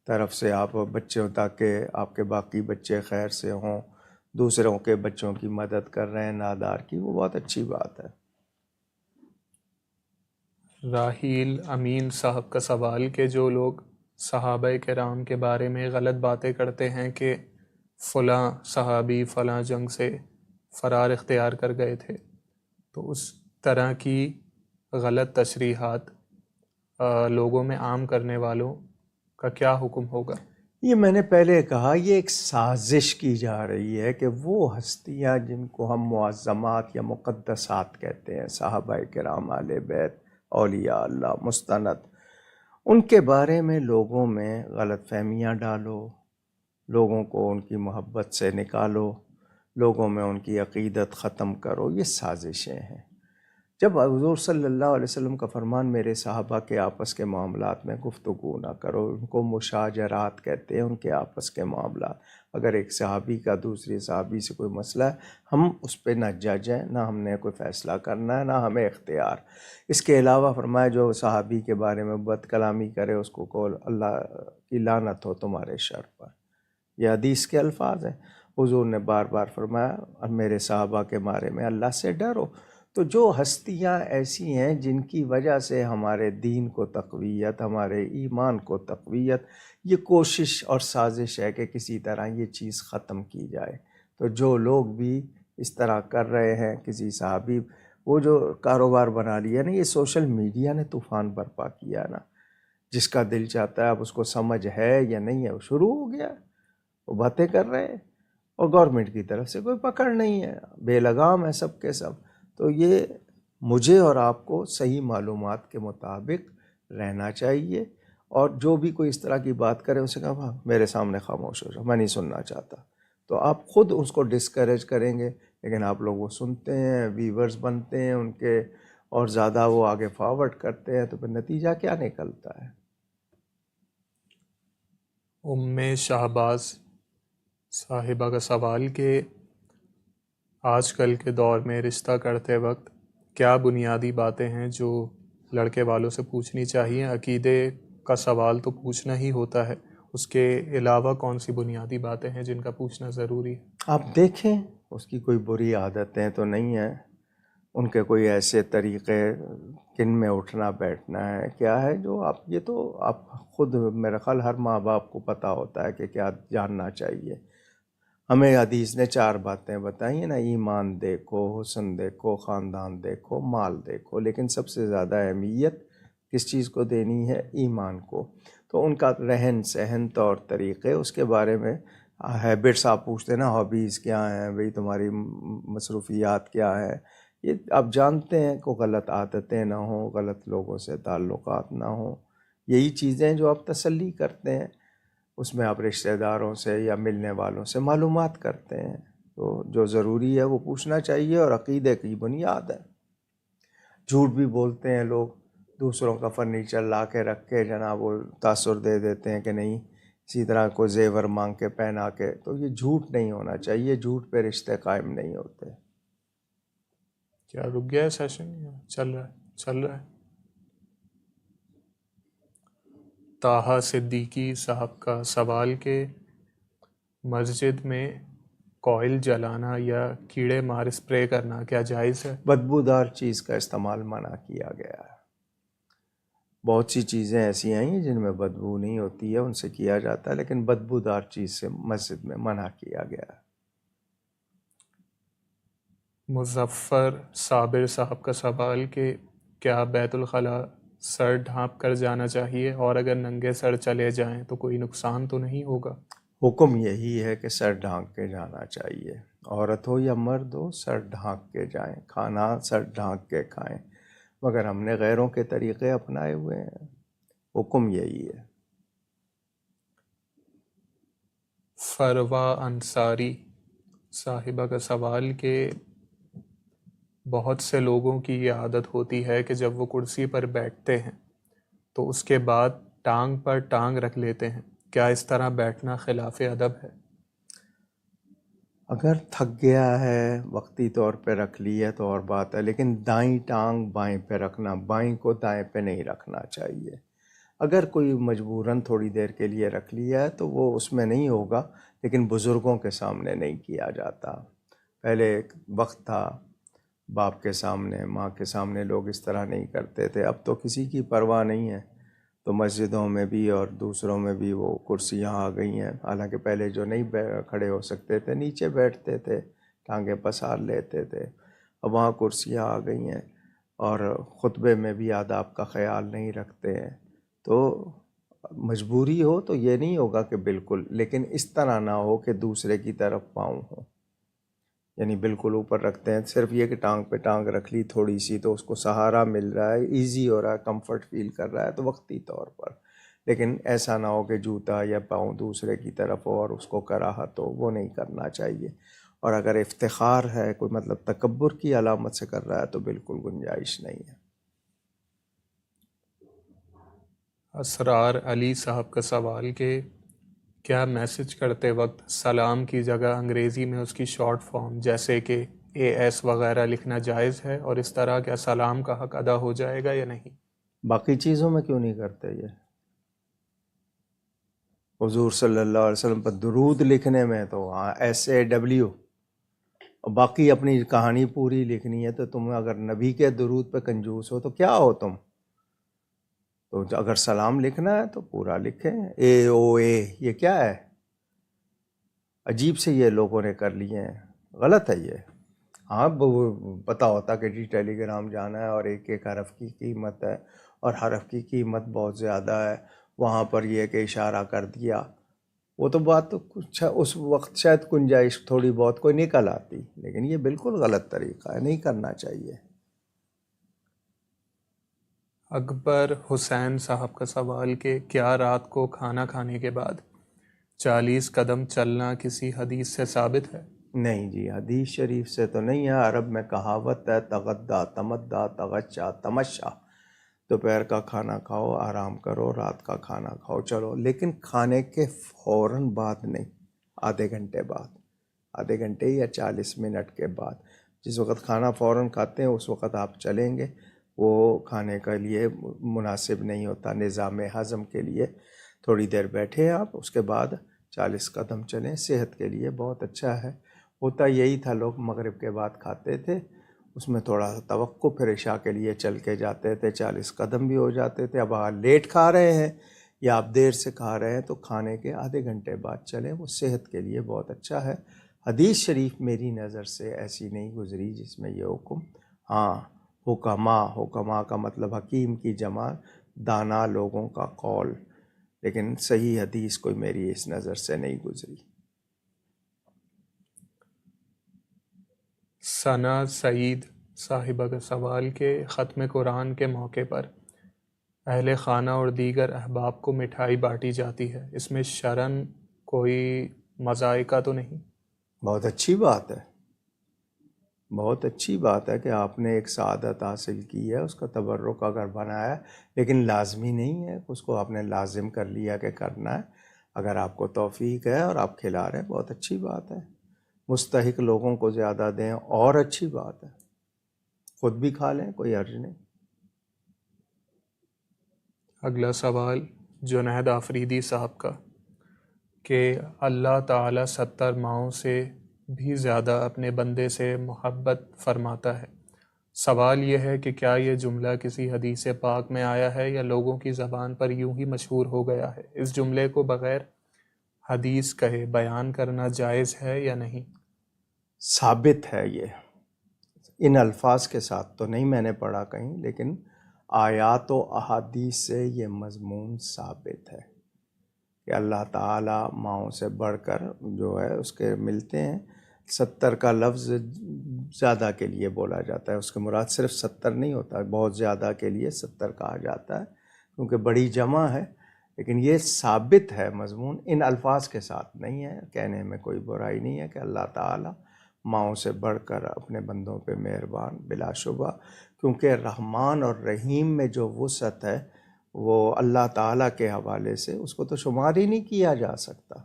طرف سے آپ بچوں تاکہ آپ کے باقی بچے خیر سے ہوں، دوسروں کے بچوں کی مدد کر رہے ہیں نادار کی، وہ بہت اچھی بات ہے۔ راحیل امین صاحب کا سوال کہ جو لوگ صحابہ کرام کے بارے میں غلط باتیں کرتے ہیں کہ فلاں صحابی فلاں جنگ سے فرار اختیار کر گئے تھے، تو اس طرح کی غلط تشریحات لوگوں میں عام کرنے والوں کا کیا حکم ہوگا؟ یہ میں نے پہلے کہا، یہ ایک سازش کی جا رہی ہے کہ وہ ہستیاں جن کو ہم معظمات یا مقدسات کہتے ہیں، صحابہ کرام، اہل بیت، اولیاء اللہ، مستند، ان کے بارے میں لوگوں میں غلط فہمیاں ڈالو، لوگوں کو ان کی محبت سے نکالو، لوگوں میں ان کی عقیدت ختم کرو، یہ سازشیں ہیں۔ جب حضور صلی اللہ علیہ وسلم کا فرمان میرے صحابہ کے آپس کے معاملات میں گفتگو نہ کرو، ان کو مشاجرات کہتے ہیں، ان کے آپس کے معاملات، اگر ایک صحابی کا دوسری صحابی سے کوئی مسئلہ ہے ہم اس پہ نہ جج ہیں، نہ ہم نے کوئی فیصلہ کرنا ہے، نہ ہمیں اختیار۔ اس کے علاوہ فرمایا جو صحابی کے بارے میں بد کلامی کرے اس کو قول اللہ کی لعنت ہو تمہارے شر پر، یہ حدیث کے الفاظ ہیں۔ حضور نے بار بار فرمایا میرے صحابہ کے بارے میں اللہ سے ڈرو۔ تو جو ہستیاں ایسی ہیں جن کی وجہ سے ہمارے دین کو تقویت، ہمارے ایمان کو تقویت، یہ کوشش اور سازش ہے کہ کسی طرح یہ چیز ختم کی جائے۔ تو جو لوگ بھی اس طرح کر رہے ہیں، کسی صحابی، وہ جو کاروبار بنا لیا نا، یہ سوشل میڈیا نے طوفان برپا کیا نا، جس کا دل چاہتا ہے اب اس کو سمجھ ہے یا نہیں ہے وہ شروع ہو گیا، وہ باتیں کر رہے ہیں، اور گورنمنٹ کی طرف سے کوئی پکڑ نہیں ہے، بے لگام ہے سب کے سب۔ تو یہ مجھے اور آپ کو صحیح معلومات کے مطابق رہنا چاہیے، اور جو بھی کوئی اس طرح کی بات کرے اسے کہا میرے سامنے خاموش ہو جاؤ، میں نہیں سننا چاہتا، تو آپ خود اس کو ڈسکریج کریں گے، لیکن آپ لوگ وہ سنتے ہیں، ویورز بنتے ہیں ان کے، اور زیادہ وہ آگے فارورڈ کرتے ہیں، تو پھر نتیجہ کیا نکلتا ہے؟ ام شہباز صاحبہ کا سوال کہ آج کل کے دور میں رشتہ کرتے وقت کیا بنیادی باتیں ہیں جو لڑکے والوں سے پوچھنی چاہیے؟ عقیدے کا سوال تو پوچھنا ہی ہوتا ہے، اس کے علاوہ کون سی بنیادی باتیں ہیں جن کا پوچھنا ضروری ہے؟ آپ دیکھیں اس کی کوئی بری عادتیں تو نہیں ہیں، ان کے کوئی ایسے طریقے کن میں اٹھنا بیٹھنا ہے کیا ہے جو آپ، یہ تو آپ خود میرا خیال ہر ماں باپ کو پتہ ہوتا ہے کہ کیا جاننا چاہیے۔ ہمیں حدیث نے 4 باتیں بتائی ہیں نا، ایمان دیکھو، حسن دیکھو، خاندان دیکھو، مال دیکھو، لیکن سب سے زیادہ اہمیت کس چیز کو دینی ہے؟ ایمان کو۔ تو ان کا رہن سہن، طور طریقے، اس کے بارے میں ہیبٹس آپ پوچھتے ہیں نا، ہابیز کیا ہیں بھئی، تمہاری مصروفیات کیا ہے، یہ آپ جانتے ہیں کہ غلط عادتیں نہ ہوں، غلط لوگوں سے تعلقات نہ ہوں، یہی چیزیں جو آپ تسلی کرتے ہیں، اس میں آپ رشتہ داروں سے یا ملنے والوں سے معلومات کرتے ہیں، تو جو ضروری ہے وہ پوچھنا چاہیے، اور عقیدے کی بنیاد ہے۔ جھوٹ بھی بولتے ہیں لوگ، دوسروں کا فرنیچر لا کے رکھ کے جناب وہ تاثر دے دیتے ہیں کہ نہیں، اسی طرح کو زیور مانگ کے پہنا کے، تو یہ جھوٹ نہیں ہونا چاہیے، جھوٹ پہ رشتے قائم نہیں ہوتے۔ کیا رک گیا ہے سیشن یا چل رہا ہے؟ طاہا صدیقی صاحب کا سوال کہ مسجد میں کوئل جلانا یا کیڑے مار اسپرے کرنا کیا جائز ہے؟ بدبودار چیز کا استعمال منع کیا گیا ہے۔ بہت سی چیزیں ایسی ہیں جن میں بدبو نہیں ہوتی ہے، ان سے کیا جاتا ہے، لیکن بدبودار چیز سے مسجد میں منع کیا گیا ہے۔ مظفر صابر صاحب کا سوال کہ کیا بیت الخلاء سر ڈھانپ کر جانا چاہیے، اور اگر ننگے سر چلے جائیں تو کوئی نقصان تو نہیں ہوگا؟ حکم یہی ہے کہ سر ڈھانک کے جانا چاہیے، عورت ہو یا مرد ہو سر ڈھانک کے جائیں، کھانا سر ڈھانک کے کھائیں، مگر ہم نے غیروں کے طریقے اپنائے ہوئے ہیں، حکم یہی ہے۔ فروا انصاری صاحبہ کا سوال کہ بہت سے لوگوں کی یہ عادت ہوتی ہے کہ جب وہ کرسی پر بیٹھتے ہیں تو اس کے بعد ٹانگ پر ٹانگ رکھ لیتے ہیں، کیا اس طرح بیٹھنا خلاف ادب ہے؟ اگر تھک گیا ہے وقتی طور پہ رکھ لی ہے تو اور بات ہے، لیکن دائیں ٹانگ بائیں پہ رکھنا، بائیں کو دائیں پہ نہیں رکھنا چاہیے۔ اگر کوئی مجبوراً تھوڑی دیر کے لیے رکھ لیا ہے تو وہ اس میں نہیں ہوگا، لیکن بزرگوں کے سامنے نہیں کیا جاتا۔ پہلے ایک وقت تھا باپ کے سامنے ماں کے سامنے لوگ اس طرح نہیں کرتے تھے، اب تو کسی کی پرواہ نہیں ہے، تو مسجدوں میں بھی اور دوسروں میں بھی وہ کرسیاں آ گئی ہیں۔ حالانکہ پہلے جو نہیں کھڑے ہو سکتے تھے نیچے بیٹھتے تھے، ٹانگیں پسار لیتے تھے، اب وہاں کرسیاں آ گئی ہیں، اور خطبے میں بھی آداب کا خیال نہیں رکھتے ہیں۔ تو مجبوری ہو تو یہ نہیں ہوگا کہ بالکل، لیکن اس طرح نہ ہو کہ دوسرے کی طرف پاؤں ہو، یعنی بالکل اوپر رکھتے ہیں، صرف یہ کہ ٹانگ پہ ٹانگ رکھ لی تھوڑی سی تو اس کو سہارا مل رہا ہے، ایزی ہو رہا ہے، کمفرٹ فیل کر رہا ہے تو وقتی طور پر، لیکن ایسا نہ ہو کہ جوتا یا پاؤں دوسرے کی طرف ہو اور اس کو کراہت ہو، وہ نہیں کرنا چاہیے۔ اور اگر افتخار ہے، کوئی مطلب تکبر کی علامت سے کر رہا ہے تو بالکل گنجائش نہیں ہے۔ اسرار علی صاحب کا سوال کہ کیا میسج کرتے وقت سلام کی جگہ انگریزی میں اس کی شارٹ فارم جیسے کہ AS وغیرہ لکھنا جائز ہے، اور اس طرح کیا سلام کا حق ادا ہو جائے گا یا نہیں؟ باقی چیزوں میں کیوں نہیں کرتے یہ؟ حضور صلی اللہ علیہ وسلم پر درود لکھنے میں تو SAW، اور باقی اپنی کہانی پوری لکھنی ہے تو تم اگر نبی کے درود پہ کنجوس ہو تو کیا ہو تم؟ تو اگر سلام لکھنا ہے تو پورا لکھیں، AOA، یہ کیا ہے؟ عجیب سے یہ لوگوں نے کر لیے ہیں، غلط ہے یہ۔ ہاں پتہ ہوتا کہ جی ٹیلی گرام جانا ہے اور ایک ایک حرف کی قیمت ہے اور حرف کی قیمت بہت زیادہ ہے، وہاں پر یہ کہ اشارہ کر دیا، وہ تو بات تو کچھ اس وقت شاید گنجائش تھوڑی بہت کوئی نکل آتی، لیکن یہ بالکل غلط طریقہ ہے، نہیں کرنا چاہیے۔ اکبر حسین صاحب کا سوال کہ کیا رات کو کھانا کھانے کے بعد 40 قدم چلنا کسی حدیث سے ثابت ہے؟ نہیں جی، حدیث شریف سے تو نہیں ہے، عرب میں کہاوت ہے تغدا تمدا تغشا تمشا، دوپہر کا کھانا کھاؤ آرام کرو، رات کا کھانا کھاؤ چلو، لیکن کھانے کے فوراً بعد نہیں، آدھے گھنٹے بعد، آدھے گھنٹے یا 40 منٹ کے بعد، جس وقت کھانا فوراً کھاتے ہیں اس وقت آپ چلیں گے، وہ کھانے کے لیے مناسب نہیں ہوتا، نظام ہضم کے لیے تھوڑی دیر بیٹھے آپ، اس کے بعد 40 قدم چلیں، صحت کے لیے بہت اچھا ہے۔ ہوتا یہی تھا، لوگ مغرب کے بعد کھاتے تھے، اس میں تھوڑا سا توقع، پھر عشاء کے لیے چل کے جاتے تھے، 40 قدم بھی ہو جاتے تھے۔ اب آپ لیٹ کھا رہے ہیں یا آپ دیر سے کھا رہے ہیں تو کھانے کے آدھے گھنٹے بعد چلیں، وہ صحت کے لیے بہت اچھا ہے۔ حدیث شریف میری نظر سے ایسی نہیں گزری جس میں یہ حکم، ہاں حکما کا مطلب حکیم کی جمع، دانا لوگوں کا قول، لیکن صحیح حدیث کوئی میری اس نظر سے نہیں گزری۔ ثنا سعید صاحبہ کا سوال کہ ختم قرآن کے موقع پر اہل خانہ اور دیگر احباب کو مٹھائی بانٹی جاتی ہے، اس میں شرعاً کوئی مذائقہ تو نہیں؟ بہت اچھی بات ہے، بہت اچھی بات ہے کہ آپ نے ایک سعادت حاصل کی ہے، اس کا تبرک اگر بنایا، لیکن لازمی نہیں ہے، اس کو آپ نے لازم کر لیا کہ کرنا ہے۔ اگر آپ کو توفیق ہے اور آپ کھلا رہے ہیں بہت اچھی بات ہے، مستحق لوگوں کو زیادہ دیں اور اچھی بات ہے، خود بھی کھا لیں کوئی حرج نہیں۔ اگلا سوال جنید آفریدی صاحب کا کہ اللہ تعالیٰ 70 ماؤں سے بھی زیادہ اپنے بندے سے محبت فرماتا ہے، سوال یہ ہے کہ کیا یہ جملہ کسی حدیث پاک میں آیا ہے یا لوگوں کی زبان پر یوں ہی مشہور ہو گیا ہے؟ اس جملے کو بغیر حدیث کہے بیان کرنا جائز ہے یا نہیں؟ ثابت ہے یہ، ان الفاظ کے ساتھ تو نہیں میں نے پڑھا کہیں، لیکن آیات و احادیث سے یہ مضمون ثابت ہے کہ اللہ تعالیٰ ماؤں سے بڑھ کر جو ہے اس کے ملتے ہیں. 70 کا لفظ زیادہ کے لیے بولا جاتا ہے، اس کے مراد صرف 70 نہیں ہوتا، بہت زیادہ کے لیے 70 کہا جاتا ہے کیونکہ بڑی جمع ہے. لیکن یہ ثابت ہے مضمون، ان الفاظ کے ساتھ نہیں ہے. کہنے میں کوئی برائی نہیں ہے کہ اللہ تعالیٰ ماؤں سے بڑھ کر اپنے بندوں پہ مہربان بلا شبہ، کیونکہ رحمان اور رحیم میں جو وسعت ہے وہ اللہ تعالیٰ کے حوالے سے اس کو تو شمار ہی نہیں کیا جا سکتا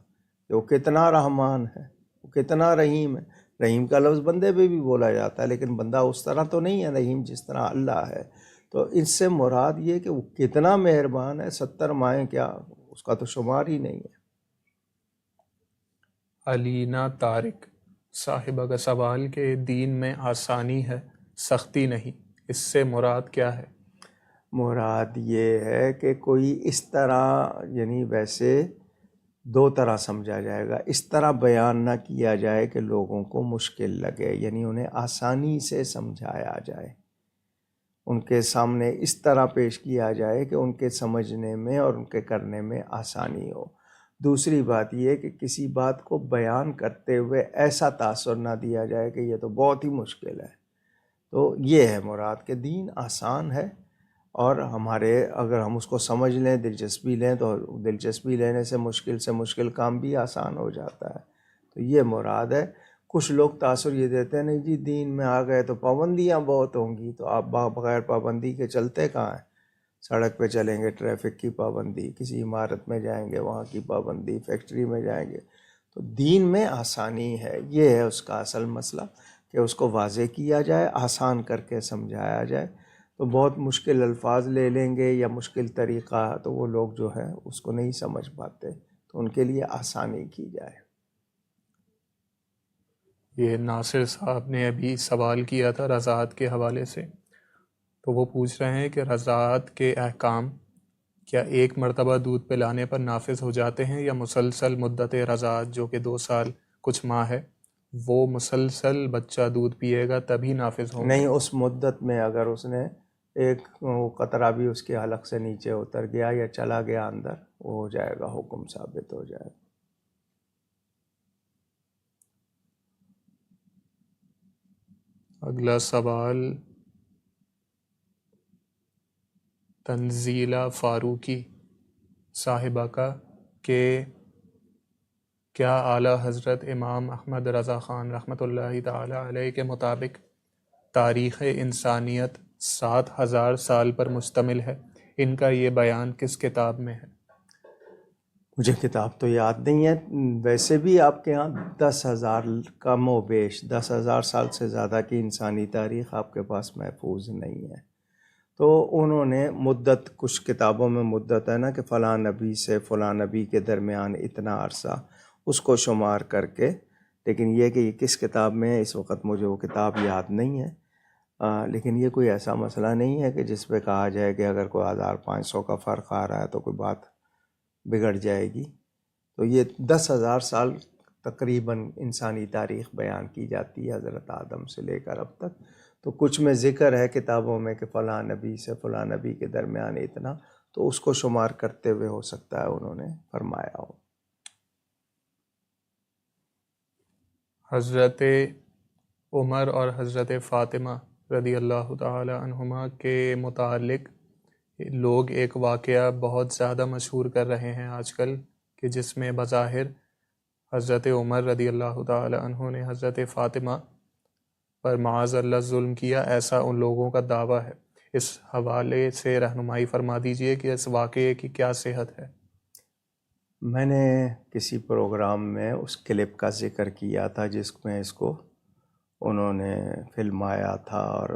کہ وہ کتنا رحمان ہے، وہ کتنا رحیم ہے. رحیم کا لفظ بندے پہ بھی بولا جاتا ہے، لیکن بندہ اس طرح تو نہیں ہے رحیم جس طرح اللہ ہے. تو اس سے مراد یہ کہ وہ کتنا مہربان ہے. 70 مائیں کیا، اس کا تو شمار ہی نہیں ہے. علینا طارق صاحبہ کا سوال کہ دین میں آسانی ہے سختی نہیں، اس سے مراد کیا ہے؟ مراد یہ ہے کہ کوئی اس طرح، یعنی ویسے دو طرح سمجھا جائے گا. اس طرح بیان نہ کیا جائے کہ لوگوں کو مشکل لگے، یعنی انہیں آسانی سے سمجھایا جائے، ان کے سامنے اس طرح پیش کیا جائے کہ ان کے سمجھنے میں اور ان کے کرنے میں آسانی ہو. دوسری بات یہ کہ کسی بات کو بیان کرتے ہوئے ایسا تاثر نہ دیا جائے کہ یہ تو بہت ہی مشکل ہے. تو یہ ہے مراد کہ دین آسان ہے، اور ہمارے اگر ہم اس کو سمجھ لیں، دلچسپی لیں، تو دلچسپی لینے سے مشکل کام بھی آسان ہو جاتا ہے. تو یہ مراد ہے. کچھ لوگ تاثر یہ دیتے ہیں نہیں جی دین میں آ گئے تو پابندیاں بہت ہوں گی، تو آپ بغیر پابندی کے چلتے کہاں ہیں؟ سڑک پہ چلیں گے ٹریفک کی پابندی، کسی عمارت میں جائیں گے وہاں کی پابندی، فیکٹری میں جائیں گے. تو دین میں آسانی ہے، یہ ہے اس کا اصل مسئلہ کہ اس کو واضح کیا جائے، آسان کر کے سمجھایا جائے. تو بہت مشکل الفاظ لے لیں گے یا مشکل طریقہ تو وہ لوگ جو ہے اس کو نہیں سمجھ پاتے، تو ان کے لیے آسانی کی جائے. یہ ناصر صاحب نے ابھی سوال کیا تھا رضاعت کے حوالے سے، تو وہ پوچھ رہے ہیں کہ رضاعت کے احکام کیا ایک مرتبہ دودھ پلانے پر نافذ ہو جاتے ہیں، یا مسلسل مدت رضاعت جو کہ 2 سال کچھ ماہ ہے وہ مسلسل بچہ دودھ پیے گا تبھی نافذ ہوں گے؟ نہیں، اس مدت میں اگر اس نے ایک قطرہ بھی اس کے حلق سے نیچے اتر گیا یا چلا گیا اندر، وہ ہو جائے گا، حکم ثابت ہو جائے گا. اگلا سوال تنزیلہ فاروقی صاحبہ کا کہ کیا اعلیٰ حضرت امام احمد رضا خان رحمۃ اللہ تعالی علیہ کے مطابق تاریخ انسانیت 7000 سال پر مشتمل ہے؟ ان کا یہ بیان کس کتاب میں ہے؟ مجھے کتاب تو یاد نہیں ہے. ویسے بھی آپ کے ہاں 10,000 کم و بیش 10,000 سال سے زیادہ کی انسانی تاریخ آپ کے پاس محفوظ نہیں ہے. تو انہوں نے مدت، کچھ کتابوں میں مدت ہے نا کہ فلاں نبی سے فلاں نبی کے درمیان اتنا عرصہ، اس کو شمار کر کے. لیکن یہ کہ یہ کس کتاب میں ہے اس وقت مجھے وہ کتاب یاد نہیں ہے. لیکن یہ کوئی ایسا مسئلہ نہیں ہے کہ جس پہ کہا جائے کہ اگر کوئی 1500 کا فرق آ رہا ہے تو کوئی بات بگڑ جائے گی. تو یہ 10,000 سال تقریباً انسانی تاریخ بیان کی جاتی ہے حضرت آدم سے لے کر اب تک. تو کچھ میں ذکر ہے کتابوں میں کہ فلاں نبی سے فلاں نبی کے درمیان اتنا، تو اس کو شمار کرتے ہوئے ہو سکتا ہے انہوں نے فرمایا ہو. حضرت عمر اور حضرت فاطمہ رضی اللہ تعالی عنہما کے متعلق لوگ ایک واقعہ بہت زیادہ مشہور کر رہے ہیں آج کل، کہ جس میں بظاہر حضرت عمر رضی اللہ تعالی عنہ نے حضرت فاطمہ پر معاذ اللہ ظلم کیا، ایسا ان لوگوں کا دعویٰ ہے. اس حوالے سے رہنمائی فرما دیجئے کہ اس واقعے کی کیا صحت ہے؟ میں نے کسی پروگرام میں اس کلپ کا ذکر کیا تھا جس میں اس کو انہوں نے فلمایا تھا اور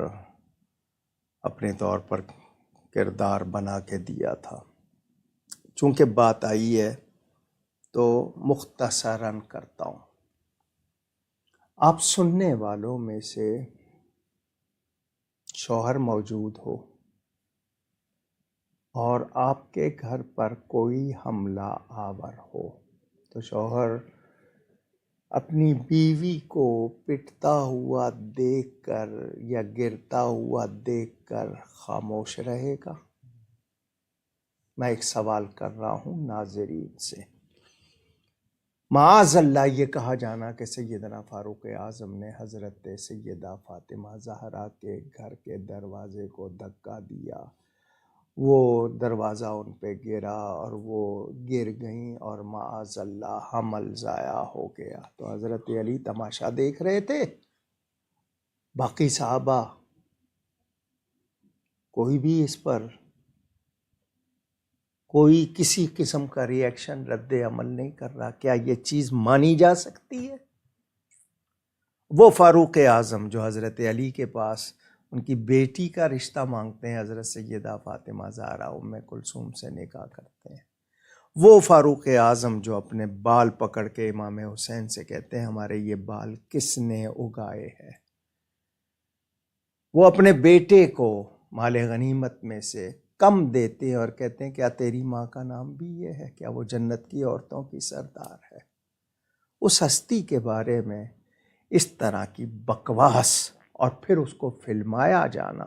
اپنے طور پر کردار بنا کے دیا تھا. چونکہ بات آئی ہے تو مختصراً کرتا ہوں. آپ سننے والوں میں سے شوہر موجود ہو اور آپ کے گھر پر کوئی حملہ آور ہو، تو شوہر اپنی بیوی کو پٹتا ہوا دیکھ کر یا گرتا ہوا دیکھ کر خاموش رہے گا؟ میں ایک سوال کر رہا ہوں ناظرین سے۔ معاذ اللہ یہ کہا جانا کہ سیدنا فاروق اعظم نے حضرت سیدہ فاطمہ زہرا کے گھر کے دروازے کو دھکا دیا، وہ دروازہ ان پہ گرا اور وہ گر گئیں اور معاذ اللہ حمل ضائع ہو گیا، تو حضرت علی تماشا دیکھ رہے تھے؟ باقی صحابہ کوئی بھی اس پر کوئی کسی قسم کا ری ایکشن، رد عمل نہیں کر رہا؟ کیا یہ چیز مانی جا سکتی ہے؟ وہ فاروق اعظم جو حضرت علی کے پاس ان کی بیٹی کا رشتہ مانگتے ہیں، حضرت سیدہ فاطمہ زہرا ام کلثوم سے نکاح کرتے ہیں، وہ فاروق اعظم جو اپنے بال پکڑ کے امام حسین سے کہتے ہیں ہمارے یہ بال کس نے اگائے ہیں، وہ اپنے بیٹے کو مال غنیمت میں سے کم دیتے ہیں اور کہتے ہیں کیا تیری ماں کا نام بھی یہ ہے؟ کیا وہ جنت کی عورتوں کی سردار ہے؟ اس ہستی کے بارے میں اس طرح کی بکواس اور پھر اس کو فلمایا جانا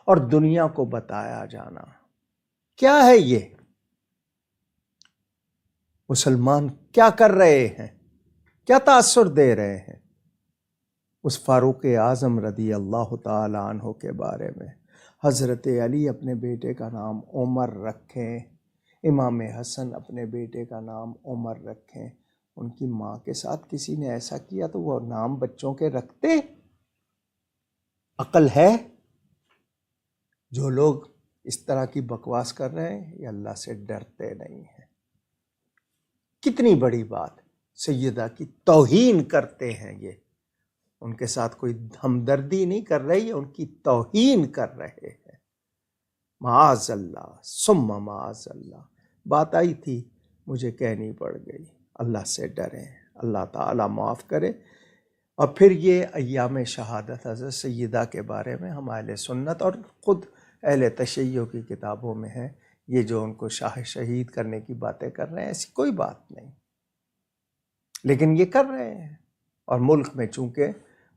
اور دنیا کو بتایا جانا، کیا ہے یہ؟ مسلمان کیا کر رہے ہیں؟ کیا تاثر دے رہے ہیں؟ اس فاروق اعظم رضی اللہ تعالی عنہ کے بارے میں حضرت علی اپنے بیٹے کا نام عمر رکھیں، امام حسن اپنے بیٹے کا نام عمر رکھیں، ان کی ماں کے ساتھ کسی نے ایسا کیا تو وہ نام بچوں کے رکھتے؟ عقل ہے؟ جو لوگ اس طرح کی بکواس کر رہے ہیں یہ اللہ سے ڈرتے نہیں ہیں۔ کتنی بڑی بات، سیدہ کی توہین کرتے ہیں، یہ ان کے ساتھ کوئی ہمدردی نہیں کر رہی ہے، ان کی توہین کر رہے ہیں۔ معاذ اللہ ثم معاذ اللہ، بات آئی تھی مجھے کہنی پڑ گئی۔ اللہ سے ڈریں، اللہ تعالیٰ معاف کرے۔ اور پھر یہ ایام شہادت حضرت سیدہ کے بارے میں ہم اہل سنت اور خود اہل تشیع کی کتابوں میں ہے، یہ جو ان کو شاہ شہید کرنے کی باتیں کر رہے ہیں ایسی کوئی بات نہیں، لیکن یہ کر رہے ہیں۔ اور ملک میں چونکہ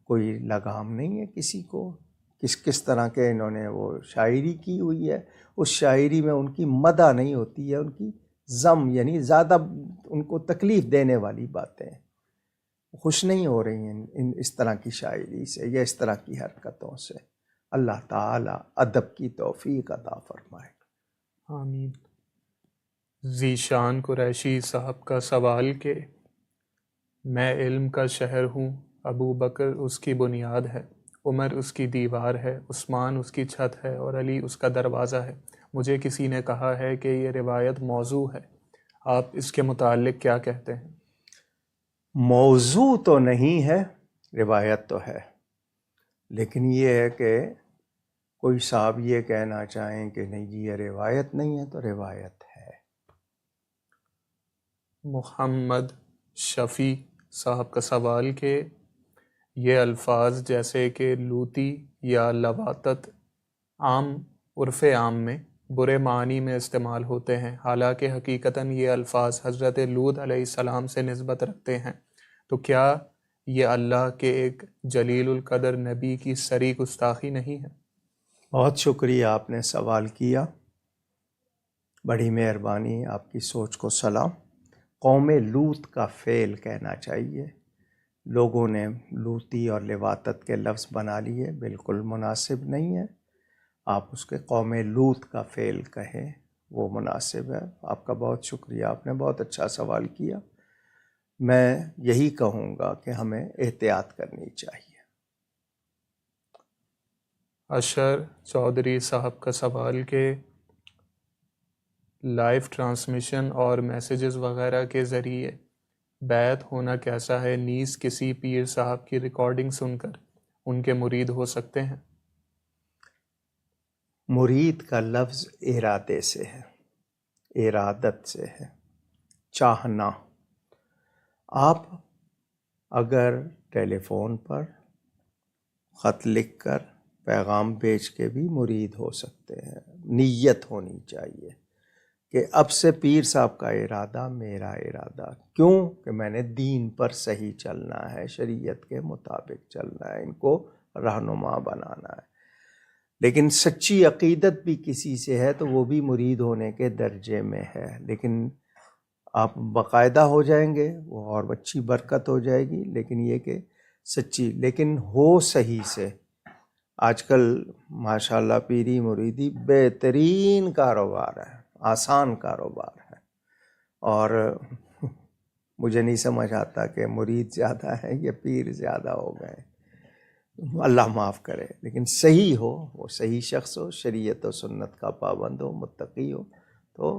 کوئی لگام نہیں ہے کسی کو، کس طرح کے انہوں نے وہ شاعری کی ہوئی ہے، اس شاعری میں ان کی مدح نہیں ہوتی ہے، ان کی ذم، یعنی زیادہ ان کو تکلیف دینے والی باتیں خوش نہیں ہو رہی ہیں اس طرح کی شاعری سے یا اس طرح کی حرکتوں سے۔ اللہ تعالی ادب کی توفیق عطا فرمائے۔ آمین۔ ذیشان قریشی صاحب کا سوال کہ میں علم کا شہر ہوں، ابو بکر اس کی بنیاد ہے، عمر اس کی دیوار ہے، عثمان اس کی چھت ہے اور علی اس کا دروازہ ہے۔ مجھے کسی نے کہا ہے کہ یہ روایت موضوع ہے، آپ اس کے متعلق کیا کہتے ہیں؟ موضوع تو نہیں ہے، روایت تو ہے، لیکن یہ ہے کہ کوئی صاحب یہ کہنا چاہیں کہ نہیں جی یہ روایت نہیں ہے تو روایت ہے۔ محمد شفیع صاحب کا سوال کہ یہ الفاظ جیسے کہ لوتی یا لواطت عام عرف عام میں برے معنی میں استعمال ہوتے ہیں، حالانکہ حقیقتاً یہ الفاظ حضرت لوط علیہ السلام سے نسبت رکھتے ہیں، تو کیا یہ اللہ کے ایک جلیل القدر نبی کی سری گستاخی نہیں ہے؟ بہت شکریہ، آپ نے سوال کیا، بڑی مہربانی، آپ کی سوچ کو سلام۔ قوم لوط کا فعل کہنا چاہیے، لوگوں نے لوتی اور لواطت کے لفظ بنا لیے، بالکل مناسب نہیں ہے، آپ اس کے قوم لوط کا فعل کہیں، وہ مناسب ہے۔ آپ کا بہت شکریہ، آپ نے بہت اچھا سوال کیا۔ میں یہی کہوں گا کہ ہمیں احتیاط کرنی چاہیے۔ اشر چودھری صاحب کا سوال کہ لائیو ٹرانسمیشن اور میسیجز وغیرہ کے ذریعے بیعت ہونا کیسا ہے؟ نیز کسی پیر صاحب کی ریکارڈنگ سن کر ان کے مرید ہو سکتے ہیں؟ مرید کا لفظ ارادے سے ہے، ارادت سے ہے، چاہنا۔ آپ اگر ٹیلی فون پر خط لکھ کر پیغام بھیج کے بھی مرید ہو سکتے ہیں، نیت ہونی چاہیے۔ کہ اب سے پیر صاحب کا ارادہ میرا ارادہ، کیوں کہ میں نے دین پر صحیح چلنا ہے، شریعت کے مطابق چلنا ہے، ان کو رہنما بنانا ہے۔ لیکن سچی عقیدت بھی کسی سے ہے تو وہ بھی مرید ہونے کے درجے میں ہے، لیکن آپ باقاعدہ ہو جائیں گے وہ اور اچھی برکت ہو جائے گی، لیکن یہ کہ سچی، لیکن ہو صحیح سے۔ آج کل ماشاءاللہ پیری مریدی بہترین کاروبار ہے، آسان کاروبار ہے، اور مجھے نہیں سمجھ آتا کہ مرید زیادہ ہیں یا پیر زیادہ ہو گئے، اللہ معاف کرے، لیکن صحیح ہو، وہ صحیح شخص ہو، شریعت و سنت کا پابند ہو، متقی ہو تو،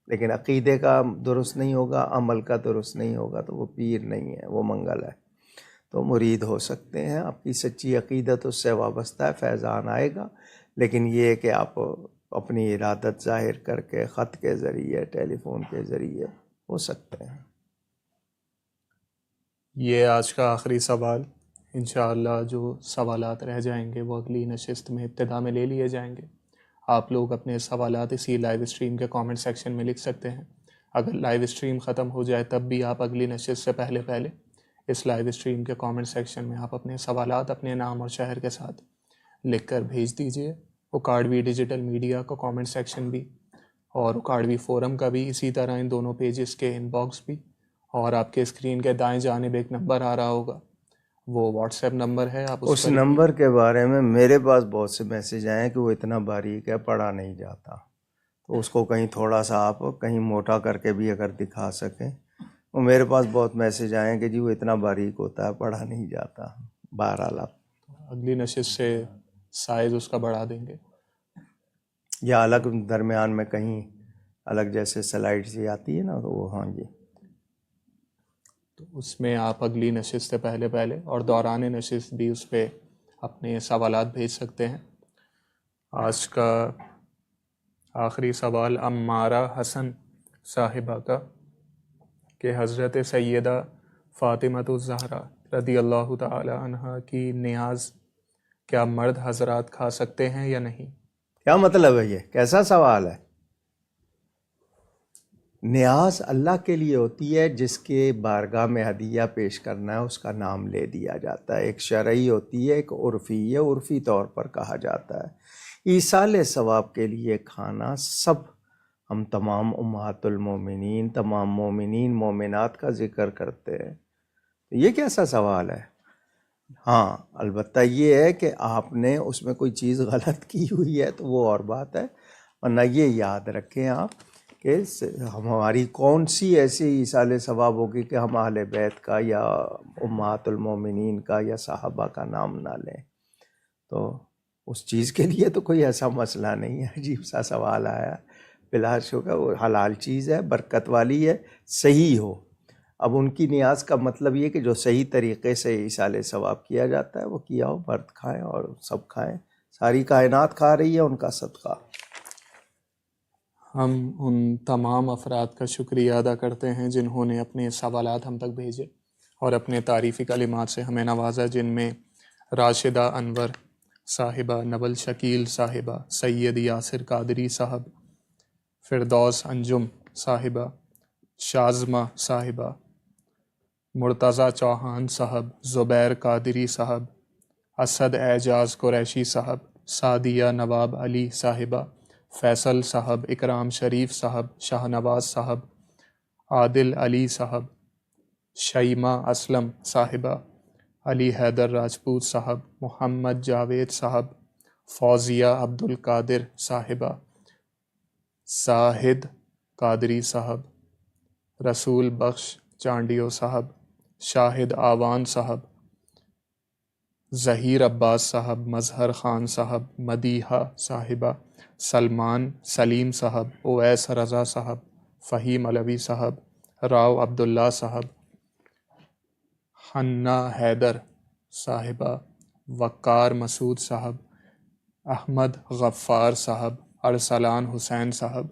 لیکن عقیدے کا درست نہیں ہوگا، عمل کا درست نہیں ہوگا تو وہ پیر نہیں ہے، وہ منگل ہے۔ تو مرید ہو سکتے ہیں، آپ کی سچی عقیدت اس سے وابستہ ہے، فیضان آئے گا، لیکن یہ کہ آپ اپنی ارادت ظاہر کر کے خط کے ذریعے، ٹیلی فون کے ذریعے ہو سکتے ہیں۔ یہ آج کا آخری سوال، انشاءاللہ جو سوالات رہ جائیں گے وہ اگلی نشست میں ابتدا میں لے لیے جائیں گے۔ آپ لوگ اپنے سوالات اسی لائیو اسٹریم کے کامنٹ سیکشن میں لکھ سکتے ہیں۔ اگر لائیو اسٹریم ختم ہو جائے تب بھی آپ اگلی نشست سے پہلے اس لائیو اسٹریم کے کامنٹ سیکشن میں آپ اپنے سوالات اپنے نام اور شہر کے ساتھ لکھ کر بھیج دیجئے۔ اکاڑوی ڈیجیٹل میڈیا کا کامنٹ سیکشن بھی اور اکاڑوی فورم کا بھی اسی طرح، ان دونوں پیجز کے ان باکس بھی، اور آپ کے اسکرین کے دائیں جانب ایک نمبر آ رہا ہوگا، وہ واٹس ایپ نمبر ہے، آپ اس پر بھی۔ نمبر کے بارے میں میرے پاس بہت سے میسیج آئے ہیں کہ وہ اتنا باریک ہے، پڑھا نہیں جاتا، تو اس کو کہیں تھوڑا سا آپ کہیں موٹا کر کے بھی اگر دکھا سکیں۔ وہ میرے پاس بہت میسیج آئے ہیں کہ جی وہ اتنا باریک ہوتا ہے، پڑھا نہیں جاتا۔ بہرحال آپ اگلی نشست سے سائز اس کا بڑھا دیں گے، یا الگ درمیان میں کہیں الگ جیسے سلائڈ سی آتی ہے نا، تو وہ، ہاں جی، تو اس میں آپ اگلی نشست سے پہلے اور دوران نشست بھی اس پہ اپنے سوالات بھیج سکتے ہیں۔ آج کا آخری سوال عمارہ حسن صاحبہ کا، کہ حضرت سیدہ فاطمۃ الزہرا رضی اللہ تعالی عنہا کی نیاز کیا مرد حضرات کھا سکتے ہیں یا نہیں؟ کیا مطلب ہے؟ یہ کیسا سوال ہے؟ نیاز اللہ کے لیے ہوتی ہے، جس کے بارگاہ میں ہدیہ پیش کرنا ہے اس کا نام لے دیا جاتا ہے۔ ایک شرعی ہوتی ہے، ایک عرفی ہے، عرفی طور پر کہا جاتا ہے۔ ایصال ثواب کے لیے کھانا سب، ہم تمام امہات المومنین، تمام مومنین مومنات کا ذکر کرتے ہیں، یہ کیسا سوال ہے؟ ہاں البتہ یہ ہے کہ آپ نے اس میں کوئی چیز غلط کی ہوئی ہے تو وہ اور بات ہے، ورنہ یہ یاد رکھیں آپ کہ ہماری کون سی ایسی ایصال ثواب ہوگی کہ ہم اہل بیت کا یا امہات المومنین کا یا صحابہ کا نام نہ لیں۔ تو اس چیز کے لیے تو کوئی ایسا مسئلہ نہیں ہے، عجیب سا سوال آیا۔ بلا شبہ وہ حلال چیز ہے، برکت والی ہے، صحیح ہو۔ اب ان کی نیاز کا مطلب یہ کہ جو صحیح طریقے سے ایصال ثواب کیا جاتا ہے وہ کیا ہو، مرد کھائیں اور سب کھائیں، ساری کائنات کھا رہی ہے ان کا صدقہ۔ ہم ان تمام افراد کا شکریہ ادا کرتے ہیں جنہوں نے اپنے سوالات ہم تک بھیجے اور اپنے تعریفی کلمات سے ہمیں نوازا، جن میں راشدہ انور صاحبہ، نول شکیل صاحبہ، سید یاسر قادری صاحب، فردوس انجم صاحبہ، شازمہ صاحبہ، مرتضی چوہان صاحب، زبیر قادری صاحب، اسد اعجاز قریشی صاحب، سعدیہ نواب علی صاحبہ، فیصل صاحب، اکرام شریف صاحب، شاہ نواز صاحب، عادل علی صاحب، شیمہ اسلم صاحبہ، علی حیدر راجپوت صاحب، محمد جاوید صاحب، فوزیہ عبد القادر صاحبہ، زاہد قادری صاحب، رسول بخش چانڈیو صاحب، شاہد آوان صاحب، ظہیر عباس صاحب، مظہر خان صاحب، مدیحہ صاحبہ، سلمان سلیم صاحب، اویس رضا صاحب، فہیم علوی صاحب، راؤ عبداللہ صاحب، حنا حیدر صاحبہ، وقار مسعود صاحب، احمد غفار صاحب، ارسلان حسین صاحب،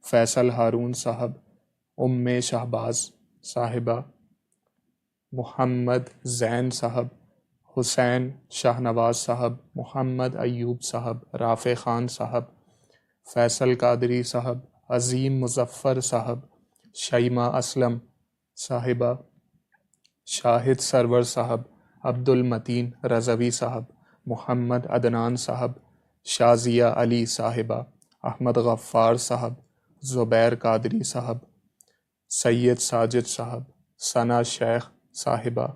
فیصل ہارون صاحب، ام شہباز صاحبہ، محمد زین صاحب، حسین شاہ نواز صاحب، محمد ایوب صاحب، رافع خان صاحب، فیصل قادری صاحب، عظیم مظفر صاحب، شیمہ اسلم صاحبہ، شاہد سرور صاحب، عبد المتین رضوی صاحب، محمد عدنان صاحب، شازیہ علی صاحبہ، احمد غفار صاحب، زبیر قادری صاحب، سید ساجد صاحب، ثنا شیخ صاحبہ،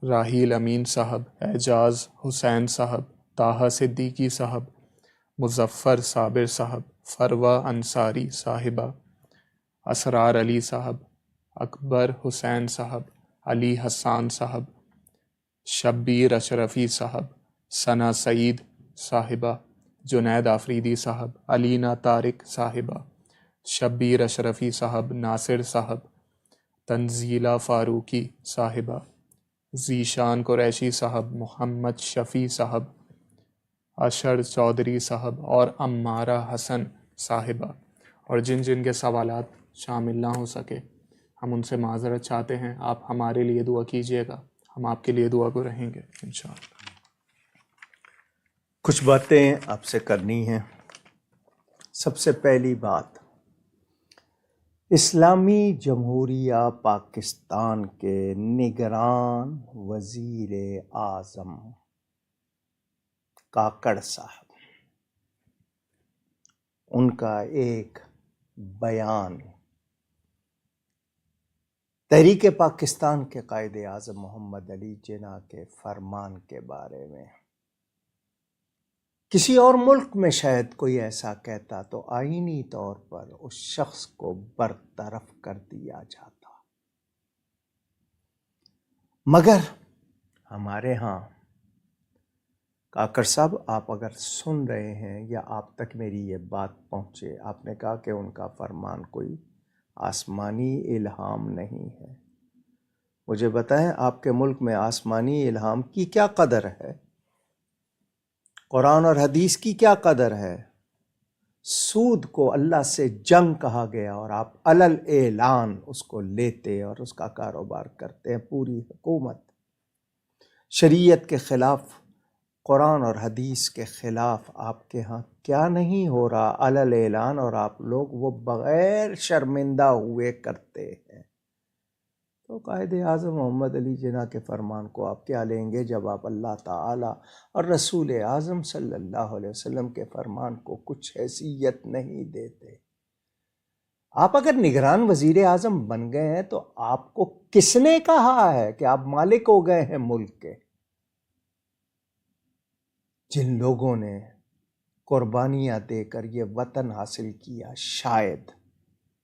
راحیل امین صاحب، اعجاز حسین صاحب، طاہا صدیقی صاحب، مظفر صابر صاحب، فروہ انصاری صاحبہ، اسرار علی صاحب، اکبر حسین صاحب، علی حسان صاحب، شبیر اشرفی صاحب، ثنا سعید صاحبہ، جنید آفریدی صاحب، علینا طارق صاحبہ، شبیر اشرفی صاحب، ناصر صاحب، تنزیلہ فاروقی صاحبہ، ذیشان قریشی صاحب، محمد شفیع صاحب، اشر چودھری صاحب اور امارہ حسن صاحبہ۔ اور جن جن کے سوالات شامل نہ ہو سکے ہم ان سے معذرت چاہتے ہیں۔ آپ ہمارے لیے دعا کیجیے گا، ہم آپ کے لیے دعا کو رہیں گے انشاءاللہ۔ کچھ باتیں آپ سے کرنی ہیں۔ سب سے پہلی بات، اسلامی جمہوریہ پاکستان کے نگران وزیر اعظم کاکڑ صاحب، ان کا ایک بیان تحریک پاکستان کے قائد اعظم محمد علی جناح کے فرمان کے بارے میں، کسی اور ملک میں شاید کوئی ایسا کہتا تو آئینی طور پر اس شخص کو برطرف کر دیا جاتا، مگر ہمارے ہاں کاکڑ صاحب، آپ اگر سن رہے ہیں یا آپ تک میری یہ بات پہنچے، آپ نے کہا کہ ان کا فرمان کوئی آسمانی الہام نہیں ہے۔ مجھے بتائیں آپ کے ملک میں آسمانی الہام کی کیا قدر ہے؟ قرآن اور حدیث کی کیا قدر ہے؟ سود کو اللہ سے جنگ کہا گیا اور آپ علل اعلان اس کو لیتے اور اس کا کاروبار کرتے ہیں، پوری حکومت شریعت کے خلاف، قرآن اور حدیث کے خلاف آپ کے ہاں کیا نہیں ہو رہا علل اعلان، اور آپ لوگ وہ بغیر شرمندہ ہوئے کرتے ہیں۔ تو قائد اعظم محمد علی جناح کے فرمان کو آپ کیا لیں گے جب آپ اللہ تعالیٰ اور رسول اعظم صلی اللہ علیہ وسلم کے فرمان کو کچھ حیثیت نہیں دیتے؟ آپ اگر نگران وزیر اعظم بن گئے ہیں تو آپ کو کس نے کہا ہے کہ آپ مالک ہو گئے ہیں ملک کے؟ جن لوگوں نے قربانیاں دے کر یہ وطن حاصل کیا، شاید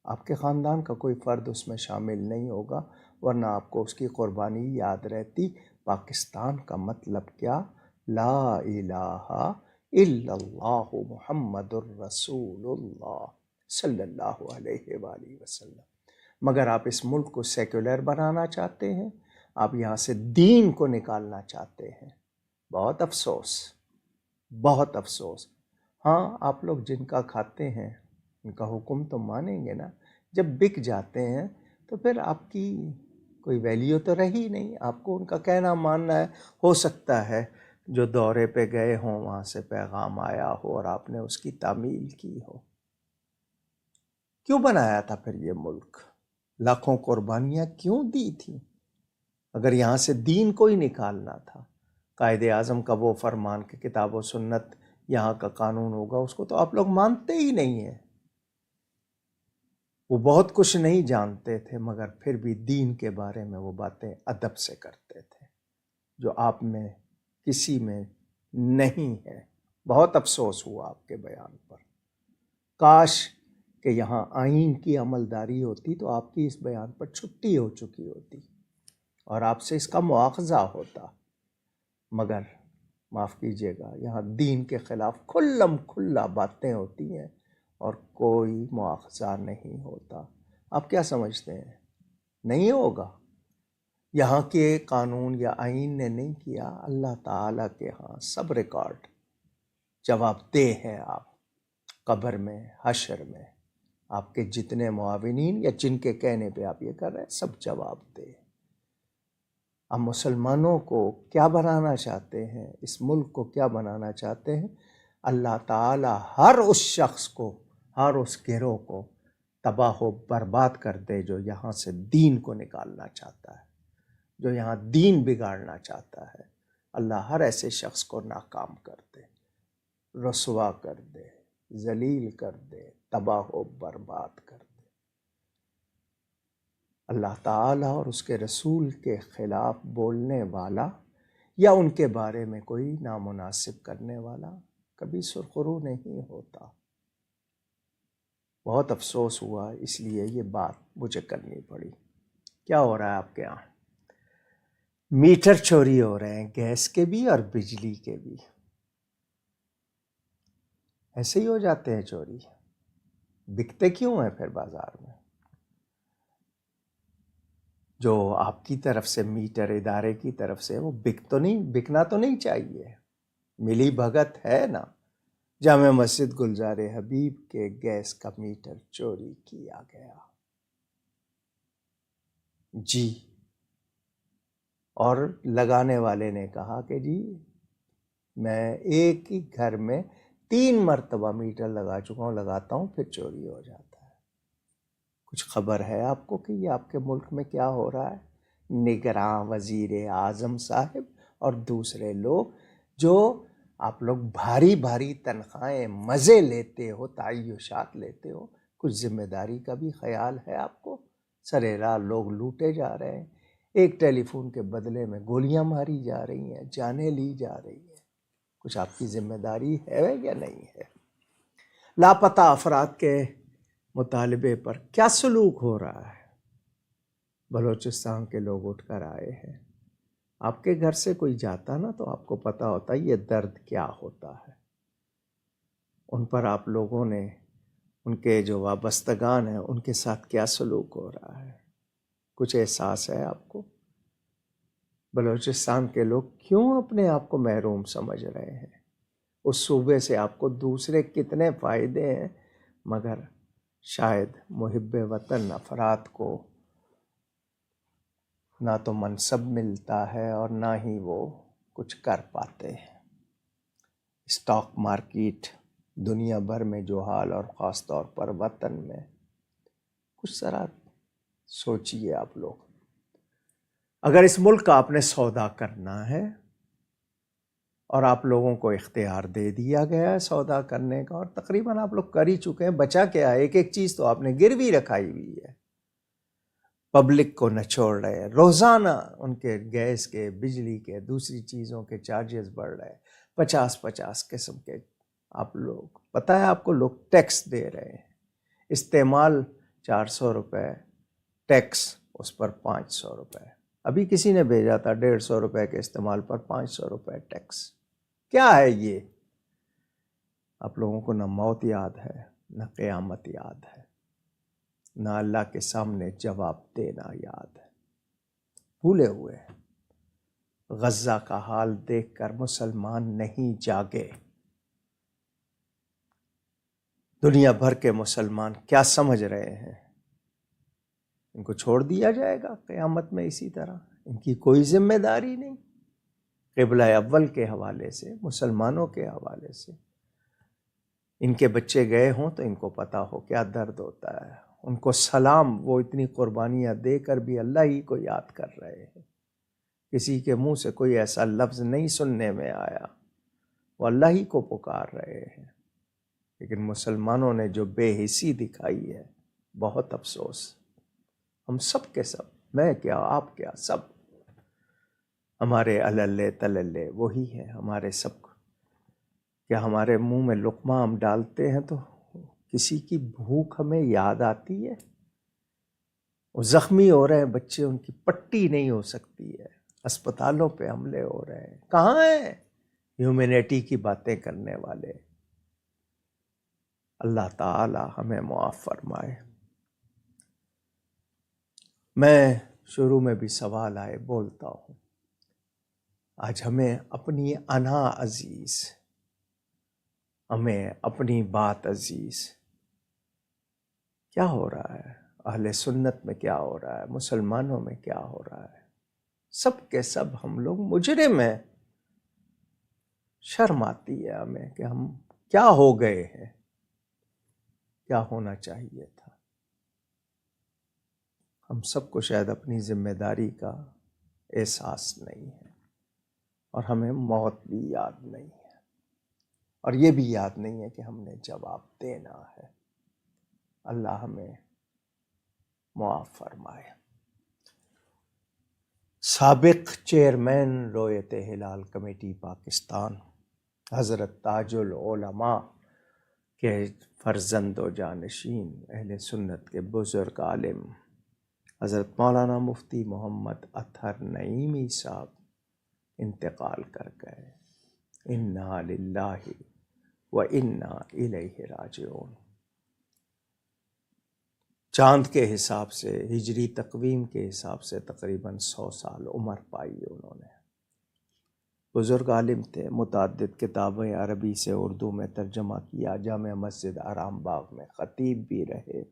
آپ کے خاندان کا کوئی فرد اس میں شامل نہیں ہوگا، ورنہ آپ کو اس کی قربانی یاد رہتی۔ پاکستان کا مطلب کیا؟ لا الہ الا اللہ محمد الرسول اللہ صلی اللہ علیہ وآلہ وسلم۔ مگر آپ اس ملک کو سیکولر بنانا چاہتے ہیں، آپ یہاں سے دین کو نکالنا چاہتے ہیں۔ بہت افسوس، بہت افسوس۔ ہاں، آپ لوگ جن کا کھاتے ہیں ان کا حکم تو مانیں گے نا۔ جب بک جاتے ہیں تو پھر آپ کی کوئی ویلیو تو رہی نہیں، آپ کو ان کا کہنا ماننا ہے۔ ہو سکتا ہے جو دورے پہ گئے ہوں وہاں سے پیغام آیا ہو اور آپ نے اس کی تعمیل کی ہو۔ کیوں بنایا تھا پھر یہ ملک؟ لاکھوں قربانیاں کیوں دی تھیں اگر یہاں سے دین کو ہی نکالنا تھا؟ قائد اعظم کا وہ فرمان کہ کتاب و سنت یہاں کا قانون ہوگا، اس کو تو آپ لوگ مانتے ہی نہیں ہیں۔ وہ بہت کچھ نہیں جانتے تھے مگر پھر بھی دین کے بارے میں وہ باتیں ادب سے کرتے تھے جو آپ میں کسی میں نہیں ہے۔ بہت افسوس ہوا آپ کے بیان پر۔ کاش کہ یہاں آئین کی عملداری ہوتی تو آپ کی اس بیان پر چھٹی ہو چکی ہوتی اور آپ سے اس کا مواخذہ ہوتا، مگر معاف کیجیے گا، یہاں دین کے خلاف کھلم کھلا باتیں ہوتی ہیں اور کوئی مواخذہ نہیں ہوتا۔ آپ کیا سمجھتے ہیں نہیں ہوگا؟ یہاں کے قانون یا آئین نے نہیں کیا، اللہ تعالیٰ کے ہاں سب ریکارڈ جواب دہ ہے۔ آپ قبر میں، حشر میں، آپ کے جتنے معاونین یا جن کے کہنے پہ آپ یہ کر رہے ہیں سب جواب دہ۔ آپ مسلمانوں کو کیا بنانا چاہتے ہیں؟ اس ملک کو کیا بنانا چاہتے ہیں؟ اللہ تعالیٰ ہر اس شخص کو ہر اس گروہ کو تباہ و برباد کر دے جو یہاں سے دین کو نکالنا چاہتا ہے، جو یہاں دین بگاڑنا چاہتا ہے۔ اللہ ہر ایسے شخص کو ناکام کر دے، رسوا کر دے، ذلیل کر دے، تباہ و برباد کر دے۔ اللہ تعالیٰ اور اس کے رسول کے خلاف بولنے والا یا ان کے بارے میں کوئی نامناسب کرنے والا کبھی سرخرو نہیں ہوتا۔ بہت افسوس ہوا، اس لیے یہ بات مجھے کرنی پڑی۔ کیا ہو رہا ہے آپ کے یہاں؟ میٹر چوری ہو رہے ہیں، گیس کے بھی اور بجلی کے بھی۔ ایسے ہی ہو جاتے ہیں چوری، بکتے کیوں ہیں پھر بازار میں؟ جو آپ کی طرف سے میٹر ادارے کی طرف سے وہ بکنا تو نہیں چاہیے۔ ملی بھگت ہے نا، جامع مسجد گلزار حبیب کے گیس کا میٹر چوری کیا گیا جی، اور لگانے والے نے کہا کہ جی میں ایک ہی گھر میں 3 مرتبہ میٹر لگا چکا ہوں، لگاتا ہوں پھر چوری ہو جاتا ہے۔ کچھ خبر ہے آپ کو کہ یہ آپ کے ملک میں کیا ہو رہا ہے؟ نگراں وزیر اعظم صاحب اور دوسرے لوگ، جو آپ لوگ بھاری بھاری تنخواہیں مزے لیتے ہو، تعیشات لیتے ہو، کچھ ذمہ داری کا بھی خیال ہے آپ کو؟ سرے راہ لوگ لوٹے جا رہے ہیں، ایک ٹیلی فون کے بدلے میں گولیاں ماری جا رہی ہیں، جانیں لی جا رہی ہیں۔ کچھ آپ کی ذمہ داری ہے یا نہیں ہے؟ لاپتہ افراد کے مطالبے پر کیا سلوک ہو رہا ہے؟ بلوچستان کے لوگ اٹھ کر آئے ہیں۔ آپ کے گھر سے کوئی جاتا نا تو آپ کو پتہ ہوتا یہ درد کیا ہوتا ہے۔ ان پر آپ لوگوں نے، ان کے جو وابستگان ہیں، ان کے ساتھ کیا سلوک ہو رہا ہے؟ کچھ احساس ہے آپ کو؟ بلوچستان کے لوگ کیوں اپنے آپ کو محروم سمجھ رہے ہیں؟ اس صوبے سے آپ کو دوسرے کتنے فائدے ہیں، مگر شاید محب وطن افراد کو نہ تو منصب ملتا ہے اور نہ ہی وہ کچھ کر پاتے ہیں۔ اسٹاک مارکیٹ دنیا بھر میں جو حال، اور خاص طور پر وطن میں، کچھ ذرا سوچئے آپ لوگ۔ اگر اس ملک کا آپ نے سودا کرنا ہے اور آپ لوگوں کو اختیار دے دیا گیا ہے سودا کرنے کا، اور تقریباً آپ لوگ کر ہی چکے ہیں، بچا کیا ہے؟ ایک ایک چیز تو آپ نے گروی رکھائی ہوئی ہے، پبلک کو نچوڑ رہے ہیں۔ روزانہ ان کے گیس کے، بجلی کے، دوسری چیزوں کے چارجز بڑھ رہے ہیں، 50 قسم کے۔ آپ لوگ پتہ ہے آپ کو، لوگ ٹیکس دے رہے ہیں، استعمال 400 روپے ٹیکس، اس پر 500 روپے۔ ابھی کسی نے بھیجا تھا 150 روپے کے استعمال پر 500 روپے ٹیکس۔ کیا ہے یہ؟ آپ لوگوں کو نہ موت یاد ہے، نہ قیامت یاد ہے، نہ اللہ کے سامنے جواب دینا یاد ہے، بھولے ہوئے ہیں۔ غزہ کا حال دیکھ کر مسلمان نہیں جاگے۔ دنیا بھر کے مسلمان کیا سمجھ رہے ہیں؟ ان کو چھوڑ دیا جائے گا قیامت میں اسی طرح؟ ان کی کوئی ذمہ داری نہیں؟ قبلہ اول کے حوالے سے، مسلمانوں کے حوالے سے، ان کے بچے گئے ہوں تو ان کو پتہ ہو کیا درد ہوتا ہے۔ ان کو سلام، وہ اتنی قربانیاں دے کر بھی اللہ ہی کو یاد کر رہے ہیں۔ کسی کے منہ سے کوئی ایسا لفظ نہیں سننے میں آیا، وہ اللہ ہی کو پکار رہے ہیں۔ لیکن مسلمانوں نے جو بے حسی دکھائی ہے، بہت افسوس۔ ہم سب کے سب، میں کیا آپ کیا، سب ہمارے اللہ تللے وہی ہیں ہمارے سب کو۔ کیا ہمارے منہ میں لقمہ ہم ڈالتے ہیں تو کسی کی بھوک ہمیں یاد آتی ہے؟ وہ زخمی ہو رہے ہیں بچے، ان کی پٹی نہیں ہو سکتی ہے، اسپتالوں پہ حملے ہو رہے ہیں۔ کہاں ہیں ہیومینٹی کی باتیں کرنے والے؟ اللہ تعالی ہمیں معاف فرمائے۔ میں شروع میں بھی سوال آئے بولتا ہوں، آج ہمیں اپنی انا عزیز، ہمیں اپنی بات عزیز، کیا ہو رہا ہے؟ اہل سنت میں کیا ہو رہا ہے؟ مسلمانوں میں کیا ہو رہا ہے؟ سب کے سب ہم لوگ مجرم ہیں۔ شرم آتی ہے ہمیں کہ ہم کیا ہو گئے ہیں۔ کیا ہونا چاہیے تھا۔ ہم سب کو شاید اپنی ذمہ داری کا احساس نہیں ہے، اور ہمیں موت بھی یاد نہیں ہے، اور یہ بھی یاد نہیں ہے کہ ہم نے جواب دینا ہے۔ اللہ ہمیں معاف فرمائے۔ سابق چیئرمین رویت ہلال کمیٹی پاکستان حضرت تاج العلماء کے فرزند و جانشین، اہل سنت کے بزرگ عالم حضرت مولانا مفتی محمد اطہر نعیمی صاحب انتقال کر گئے۔ انا للہ و انا الیہ راجعون۔ چاند کے حساب سے، ہجری تقویم کے حساب سے تقریباً 100 سال عمر پائی انہوں نے۔ بزرگ عالم تھے، متعدد کتابیں عربی سے اردو میں ترجمہ کیا، جامع مسجد آرام باغ میں خطیب بھی رہے۔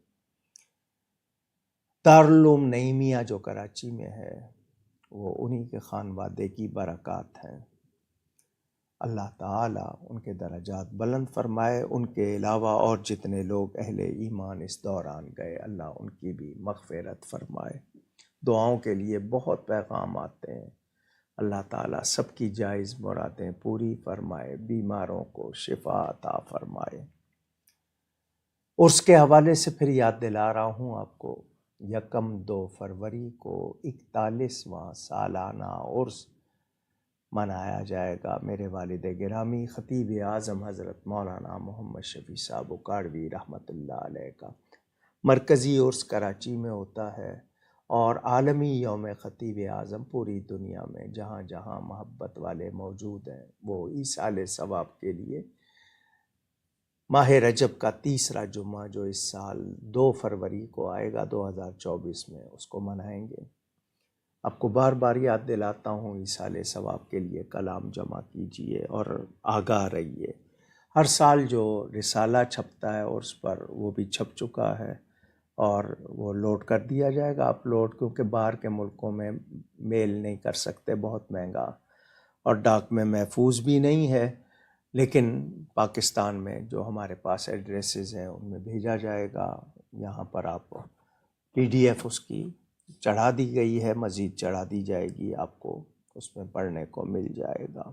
دارالعلوم نعیمیہ جو کراچی میں ہے وہ انہی کے خانوادے کی برکات ہیں۔ اللہ تعالیٰ ان کے درجات بلند فرمائے۔ ان کے علاوہ اور جتنے لوگ اہل ایمان اس دوران گئے، اللہ ان کی بھی مغفرت فرمائے۔ دعاؤں کے لیے بہت پیغام آتے ہیں۔ اللہ تعالیٰ سب کی جائز مرادیں پوری فرمائے، بیماروں کو شفا عطا فرمائے۔ عرس کے حوالے سے پھر یاد دلا رہا ہوں آپ کو، 1 فروری کو 41واں سالانہ عرس منایا جائے گا۔ میرے والد گرامی خطیب اعظم حضرت مولانا محمد شفیع صاحب اکاڑوی رحمۃ اللہ علیہ کا مرکزی عرس کراچی میں ہوتا ہے، اور عالمی یوم خطیب اعظم پوری دنیا میں جہاں جہاں محبت والے موجود ہیں وہ ایصال ثواب کے لیے ماہ رجب کا 3 جمعہ جو اس سال 2 فروری کو آئے گا 2024 میں، اس کو منائیں گے۔ آپ کو بار بار یاد دلاتا ہوں، ایصال ثواب کے لیے کلام جمع کیجئے اور آگاہ رہیے۔ ہر سال جو رسالہ چھپتا ہے عرس پر وہ بھی چھپ چکا ہے، اور وہ لوڈ کر دیا جائے گا اپلوڈ، کیونکہ باہر کے ملکوں میں میل نہیں کر سکتے، بہت مہنگا، اور ڈاک میں محفوظ بھی نہیں ہے، لیکن پاکستان میں جو ہمارے پاس ایڈریسز ہیں ان میں بھیجا جائے گا۔ یہاں پر آپ PDF اس کی چڑھا دی گئی ہے، مزید چڑھا دی جائے گی، آپ کو اس میں پڑھنے کو مل جائے گا۔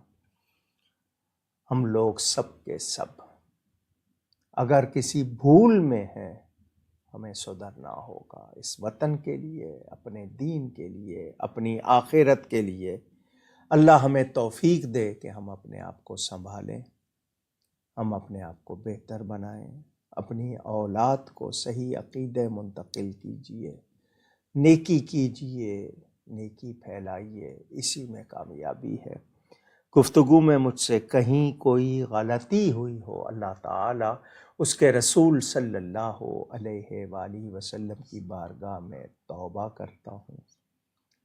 ہم لوگ سب کے سب اگر کسی بھول میں ہیں، ہمیں سدھرنا ہوگا، اس وطن کے لیے، اپنے دین کے لیے، اپنی آخرت کے لیے۔ اللہ ہمیں توفیق دے کہ ہم اپنے آپ کو سنبھالیں، ہم اپنے آپ کو بہتر بنائیں، اپنی اولاد کو صحیح عقیدے منتقل کیجئے، نیکی کیجئے، نیکی پھیلائیے، اسی میں کامیابی ہے۔ گفتگو میں مجھ سے کہیں کوئی غلطی ہوئی ہو، اللہ تعالیٰ اس کے رسول صلی اللہ علیہ وآلہ وسلم کی بارگاہ میں توبہ کرتا ہوں۔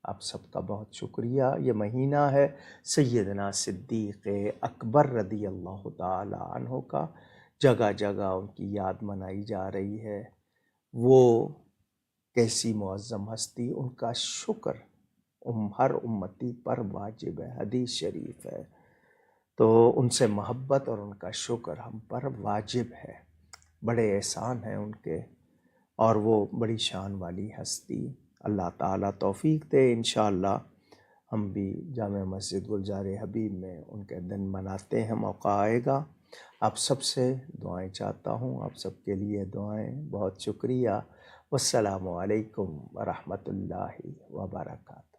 آپ سب کا بہت شکریہ۔ یہ مہینہ ہے سیدنا صدیق اکبر رضی اللہ تعالی عنہ کا، جگہ جگہ ان کی یاد منائی جا رہی ہے۔ وہ کیسی معظم ہستی، ان کا شکر ہر امتی پر واجب ہے، حدیث شریف ہے، تو ان سے محبت اور ان کا شکر ہم پر واجب ہے۔ بڑے احسان ہیں ان کے، اور وہ بڑی شان والی ہستی۔ اللہ تعالیٰ توفیق دے، انشاءاللہ ہم بھی جامع مسجد گلزار حبیب میں ان کے دن مناتے ہیں، موقع آئے گا۔ آپ سب سے دعائیں چاہتا ہوں، آپ سب کے لیے دعائیں۔ بہت شکریہ۔ والسلام علیکم ورحمۃ اللہ وبرکاتہ۔